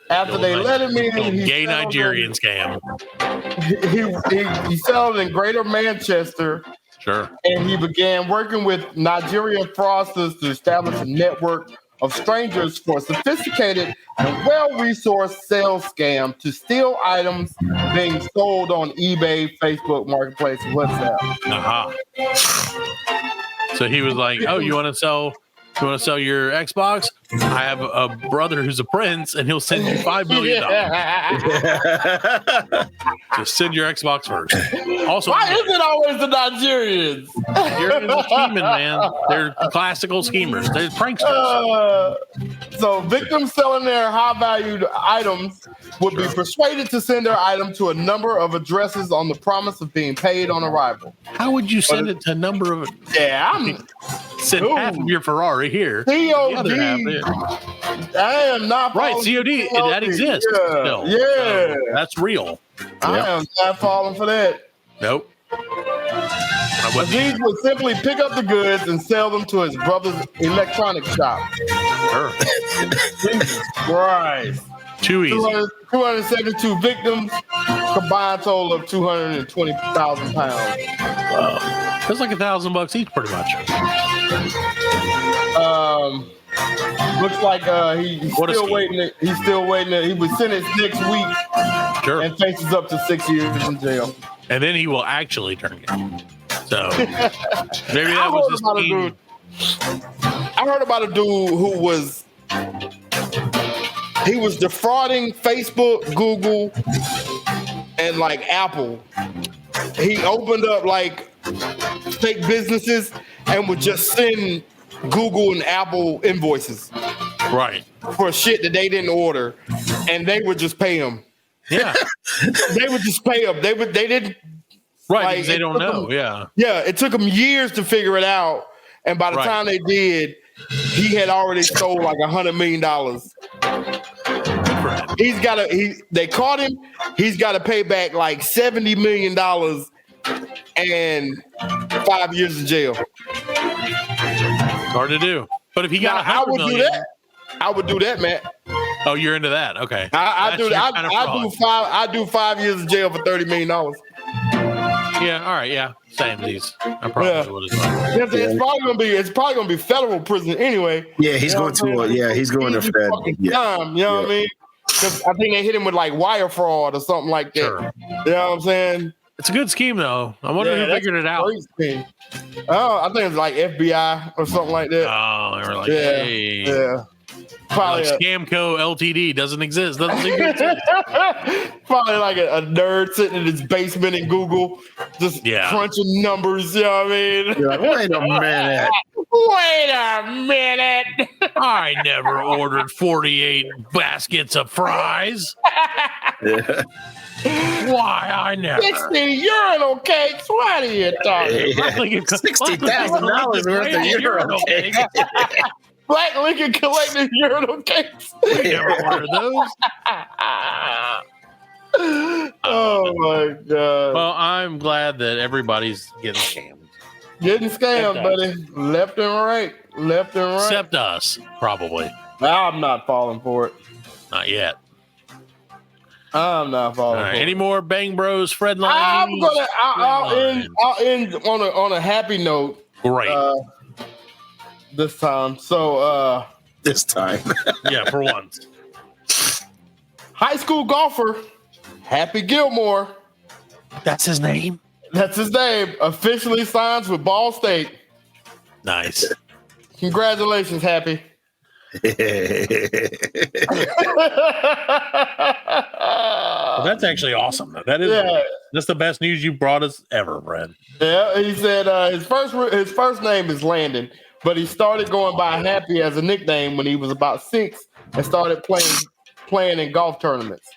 [SPEAKER 6] after they let him in, he
[SPEAKER 5] gay
[SPEAKER 6] settled
[SPEAKER 5] Nigerian scam.
[SPEAKER 6] He settled in Greater Manchester,
[SPEAKER 5] Sure.
[SPEAKER 6] and he began working with Nigerian fraudsters to establish a network of strangers for a sophisticated and well-resourced sales scam to steal items being sold on eBay, Facebook Marketplace, and WhatsApp.
[SPEAKER 5] So he was like, oh, you want to sell your Xbox? I have a brother who's a prince, and he'll send you $5 million. Just send your Xbox first. Also,
[SPEAKER 6] Why is it always the Nigerians?
[SPEAKER 5] Nigerians are scheming, man. They're classical schemers. They're pranksters.
[SPEAKER 6] So victims selling their high-valued items would be persuaded to send their item to a number of addresses on the promise of being paid on arrival.
[SPEAKER 5] How would you send it to a number of?
[SPEAKER 6] Yeah, I'm
[SPEAKER 5] Send half of your Ferrari here.
[SPEAKER 6] COD.
[SPEAKER 5] The other half there.
[SPEAKER 6] I am not
[SPEAKER 5] Right,
[SPEAKER 6] falling
[SPEAKER 5] COD.
[SPEAKER 6] for
[SPEAKER 5] That exists.
[SPEAKER 6] Yeah,
[SPEAKER 5] still.
[SPEAKER 6] yeah.
[SPEAKER 5] So that's real.
[SPEAKER 6] I am not falling for that.
[SPEAKER 5] Nope.
[SPEAKER 6] Aziz would simply pick up the goods and sell them to his brother's electronics shop.
[SPEAKER 5] Sure.
[SPEAKER 6] Jesus Christ.
[SPEAKER 5] Too easy.
[SPEAKER 6] 272 victims, combined total of £220,000.
[SPEAKER 5] Wow. That's like $1,000 each, pretty much.
[SPEAKER 6] Looks like he's still waiting. He's still waiting. He was sentenced next week.
[SPEAKER 5] Sure.
[SPEAKER 6] And faces up to 6 years in jail.
[SPEAKER 5] And then he will actually turn gay. So maybe that was his scheme.
[SPEAKER 6] I heard about a dude who was defrauding Facebook, Google, and like Apple. He opened up like fake businesses and would just send Google and Apple invoices,
[SPEAKER 5] right,
[SPEAKER 6] for shit that they didn't order, and they would just pay him.
[SPEAKER 5] Yeah,
[SPEAKER 6] they would just pay him. They didn't.
[SPEAKER 5] Right,
[SPEAKER 6] like,
[SPEAKER 5] because they don't know.
[SPEAKER 6] Yeah, it took them years to figure it out, and by the time they did, he had already stole like $100 million. They caught him. He's got to pay back like $70 million and 5 years in jail.
[SPEAKER 5] Hard to do. But if he got
[SPEAKER 6] I
[SPEAKER 5] $100
[SPEAKER 6] would
[SPEAKER 5] million,
[SPEAKER 6] do that. I would do that, man.
[SPEAKER 5] Oh, you're into that? Okay.
[SPEAKER 6] I do 5 years in jail for $30 million.
[SPEAKER 5] Yeah, all right, yeah. Same these. I promise
[SPEAKER 6] Yeah.
[SPEAKER 5] what it's like.
[SPEAKER 6] It's probably gonna be federal prison anyway.
[SPEAKER 7] Yeah, he's going to. He's going to
[SPEAKER 6] Easy
[SPEAKER 7] Fed.
[SPEAKER 6] fucking
[SPEAKER 7] Yeah.
[SPEAKER 6] time, you know what I mean? Because I think they hit him with like wire fraud or something like that.
[SPEAKER 5] Sure.
[SPEAKER 6] You know what I'm saying?
[SPEAKER 5] It's a good scheme, though. I wonder who
[SPEAKER 6] that's
[SPEAKER 5] figured it
[SPEAKER 6] a
[SPEAKER 5] out.
[SPEAKER 6] great scheme. Oh, I think it's like FBI or something like that.
[SPEAKER 5] Oh, they were like,
[SPEAKER 6] Yeah,
[SPEAKER 5] hey.
[SPEAKER 6] yeah. Probably,
[SPEAKER 5] Like Scamco Ltd. doesn't exist. Doesn't seem to exist.
[SPEAKER 6] probably like a nerd sitting in his basement in Google, just crunching numbers. You know what I mean?
[SPEAKER 7] You're like, wait a minute.
[SPEAKER 6] Wait a minute.
[SPEAKER 5] I never ordered 48 baskets of fries.
[SPEAKER 7] Yeah.
[SPEAKER 5] Why I never?
[SPEAKER 6] 60 urinal cakes. What are you talking about?
[SPEAKER 7] $60,000 worth of urinal cake.
[SPEAKER 6] Black Lincoln collecting urinal cakes.
[SPEAKER 5] We never ordered those.
[SPEAKER 6] Oh my god.
[SPEAKER 5] Well, I'm glad that everybody's getting scammed.
[SPEAKER 6] Getting scammed, buddy. Left and right. Left and right.
[SPEAKER 5] Except us, probably.
[SPEAKER 6] I'm not falling for it.
[SPEAKER 5] Not yet.
[SPEAKER 6] I'm not
[SPEAKER 5] All
[SPEAKER 6] falling
[SPEAKER 5] right.
[SPEAKER 6] for
[SPEAKER 5] Any
[SPEAKER 6] it.
[SPEAKER 5] more Bang Bros Fredline?
[SPEAKER 6] I'll end on a happy note.
[SPEAKER 5] Great.
[SPEAKER 6] This time. So
[SPEAKER 7] This time.
[SPEAKER 5] Yeah, for once.
[SPEAKER 6] high school golfer Happy Gilmore.
[SPEAKER 5] That's his name?
[SPEAKER 6] That's his name. Officially signs with Ball State.
[SPEAKER 5] Nice.
[SPEAKER 6] Congratulations, Happy.
[SPEAKER 5] Well, that's actually awesome. That is.
[SPEAKER 6] Yeah.
[SPEAKER 5] That's the best news you brought us ever, Brad.
[SPEAKER 6] Yeah, he said his first name is Landon, but he started going by Happy as a nickname when he was about 6 and started playing in golf tournaments.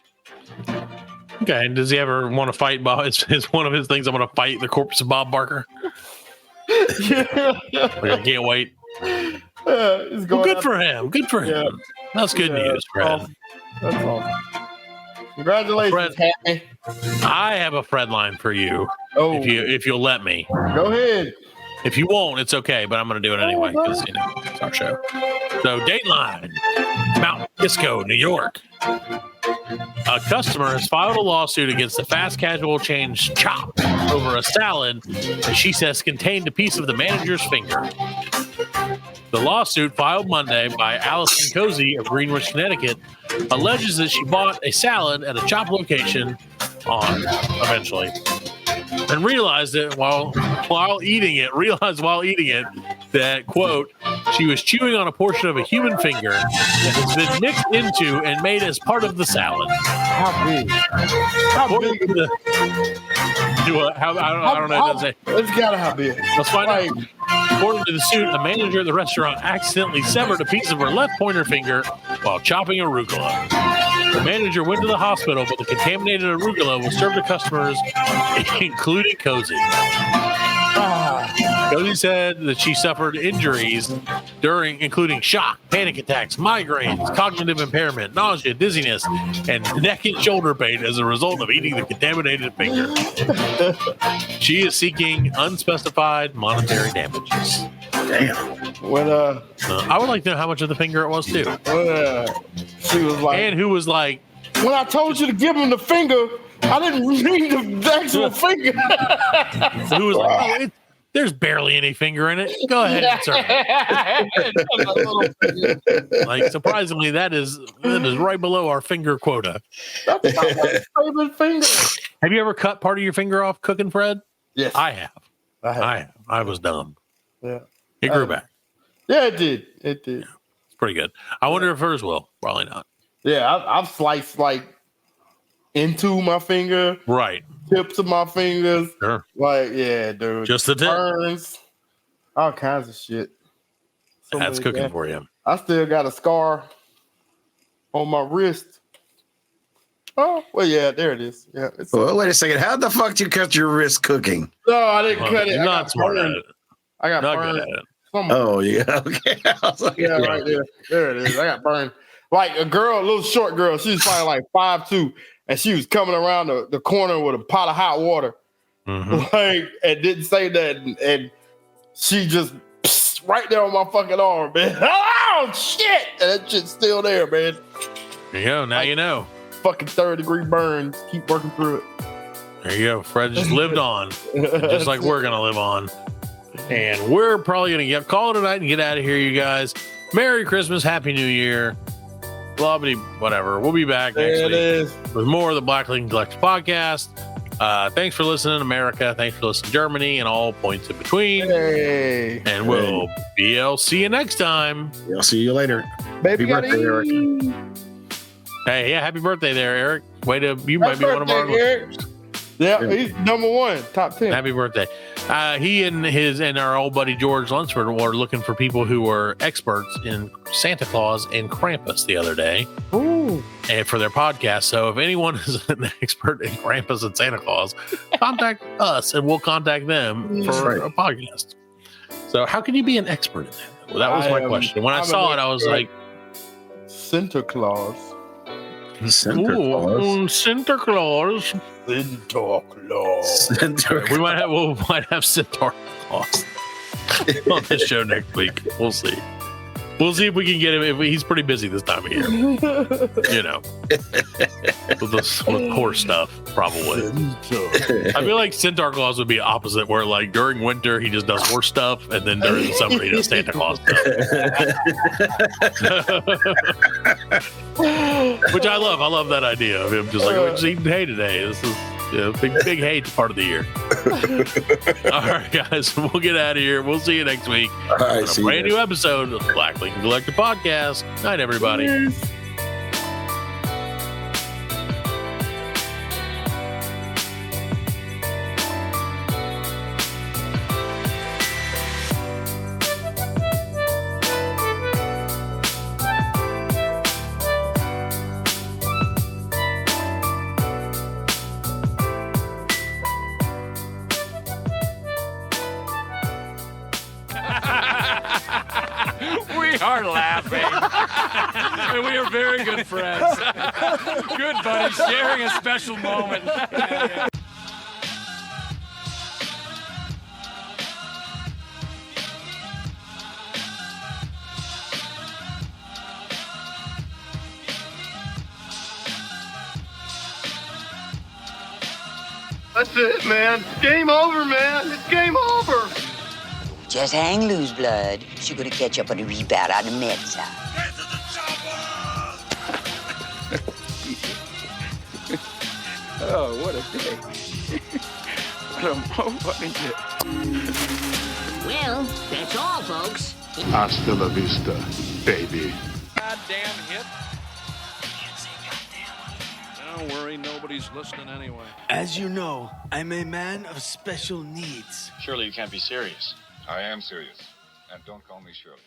[SPEAKER 5] Okay. And does he ever want to fight Bob? Is one of his things, I'm going to fight the corpse of Bob Barker. I can't wait.
[SPEAKER 6] Well,
[SPEAKER 5] good for him. Good for him.
[SPEAKER 6] Yeah.
[SPEAKER 5] That's good news, Fred.
[SPEAKER 6] Awesome. That's awesome. Congratulations, Happy.
[SPEAKER 5] I have a Fredline for you.
[SPEAKER 6] Oh,
[SPEAKER 5] if you'll let me.
[SPEAKER 6] Go ahead.
[SPEAKER 5] If you won't, it's okay, but I'm going to do it anyway because it's our show. So, Dateline, Mount Kisco, New York. A customer has filed a lawsuit against the fast casual chain Chop over a salad that she says contained a piece of the manager's finger. The lawsuit, filed Monday by Allison Cozy of Greenwich, Connecticut, alleges that she bought a salad at a Chop location eventually, and realized while eating it that, quote, she was chewing on a portion of a human finger that has been mixed into and made as part of the salad.
[SPEAKER 6] How big? How big?
[SPEAKER 5] I don't know. It doesn't say.
[SPEAKER 6] It's gotta have big.
[SPEAKER 5] Let's find out. According to the suit, the manager of the restaurant accidentally severed a piece of her left pointer finger while chopping arugula. The manager went to the hospital, but the contaminated arugula was served to customers, including Cozy. Cozy said that she suffered injuries including shock, panic attacks, migraines, cognitive impairment, nausea, dizziness, and neck and shoulder pain as a result of eating the contaminated finger. She is seeking unspecified monetary damages.
[SPEAKER 7] Damn.
[SPEAKER 5] I would like to know how much of the finger it was too.
[SPEAKER 6] She was like,
[SPEAKER 5] and who was like,
[SPEAKER 6] when I told you to give him the finger, I didn't mean the actual finger.
[SPEAKER 5] Who was like, there's barely any finger in it. Go ahead and serve it. Like, surprisingly, that is right below our finger quota.
[SPEAKER 6] That's not my favorite finger.
[SPEAKER 5] Have you ever cut part of your finger off cooking, Fred?
[SPEAKER 6] Yes.
[SPEAKER 5] I have. I was dumb.
[SPEAKER 6] Yeah.
[SPEAKER 5] It grew back.
[SPEAKER 6] Yeah, it did. It did.
[SPEAKER 5] It's pretty good. I wonder if hers will. Probably not.
[SPEAKER 6] Yeah, I've sliced like into my finger.
[SPEAKER 5] Right.
[SPEAKER 6] Tips of my fingers.
[SPEAKER 5] Sure.
[SPEAKER 6] Like, yeah, dude.
[SPEAKER 5] Just the tip.
[SPEAKER 6] Burns. All kinds of shit.
[SPEAKER 5] That's cooking for you.
[SPEAKER 6] I still got a scar on my wrist. Oh, well, yeah, there it is. Yeah.
[SPEAKER 7] Well, wait a second. How the fuck did you cut your wrist cooking?
[SPEAKER 6] No, I didn't cut it.
[SPEAKER 5] You're not smart at it.
[SPEAKER 6] I got
[SPEAKER 5] Not
[SPEAKER 6] burned.
[SPEAKER 5] good at it.
[SPEAKER 7] Oh, yeah. Okay. I was like,
[SPEAKER 6] Yeah, right there. There it is. I got burned. Like a little short girl. She was probably like 5'2", and she was coming around the corner with a pot of hot water.
[SPEAKER 5] Mm-hmm.
[SPEAKER 6] Like, and didn't say that. And she just right there on my fucking arm, man. Oh, shit. And that shit's still there, man.
[SPEAKER 5] There you go. Now you know.
[SPEAKER 6] Fucking 3rd-degree burns. Keep working through it.
[SPEAKER 5] There you go. Fred just lived on, just like we're going to live on. And we're probably going to call it a night and get out of here, you guys. Merry Christmas. Happy New Year. Blah, whatever. We'll be back next week with more of the Black Lincoln Collective podcast. Thanks for listening, America. Thanks for listening, Germany, and all points in between.
[SPEAKER 6] Hey.
[SPEAKER 5] And we'll BLC you next time.
[SPEAKER 7] I'll see you later.
[SPEAKER 6] Baby
[SPEAKER 7] Happy birthday, Eric.
[SPEAKER 5] Hey, yeah, happy birthday there, Eric. You might be one of our
[SPEAKER 6] listeners. Yeah, he's number one, top 10.
[SPEAKER 5] Happy birthday. He and our old buddy George Lunsford were looking for people who were experts in Santa Claus and Krampus the other day.
[SPEAKER 6] Ooh.
[SPEAKER 5] And for their podcast. So if anyone is an expert in Krampus and Santa Claus, contact us and we'll contact them for a podcast. So how can you be an expert in that? Well, that was my question. When I saw it, I was like,
[SPEAKER 6] Santa Claus.
[SPEAKER 7] Santa Claus.
[SPEAKER 5] Santa Claus.
[SPEAKER 6] Centaur Claus.
[SPEAKER 5] We might have Centaur Claus on the show next week. We'll see. We'll see if we can get him. If he's pretty busy this time of year, with horse stuff, probably. I feel like Centaur Claus would be opposite, where like during winter he just does horse stuff, and then during the summer he does Santa Claus stuff. Which I love. I love that idea of him just like, we're just eating hay today. This is big hay part of the year. All right, guys, we'll get out of here. We'll see you next week.
[SPEAKER 7] All right,
[SPEAKER 5] on a brand new episode of the Black Lincoln Collective Podcast. Night, everybody.
[SPEAKER 6] Cheers.
[SPEAKER 4] We are laughing. And we are very good friends. Good buddies, sharing a special moment.
[SPEAKER 2] That's it, man. Game over, man. It's game over.
[SPEAKER 10] Just hang loose, blood. She's gonna catch up on the rebound on the med side.
[SPEAKER 2] Get to the chopper!
[SPEAKER 9] Oh, what a day. What a day.
[SPEAKER 10] Well, that's all, folks.
[SPEAKER 2] Hasta la vista, baby.
[SPEAKER 4] Goddamn hit. Don't worry, nobody's listening anyway.
[SPEAKER 11] As you know, I'm a man of special needs.
[SPEAKER 3] Surely you can't be serious.
[SPEAKER 12] I am serious. And don't call me Shirley.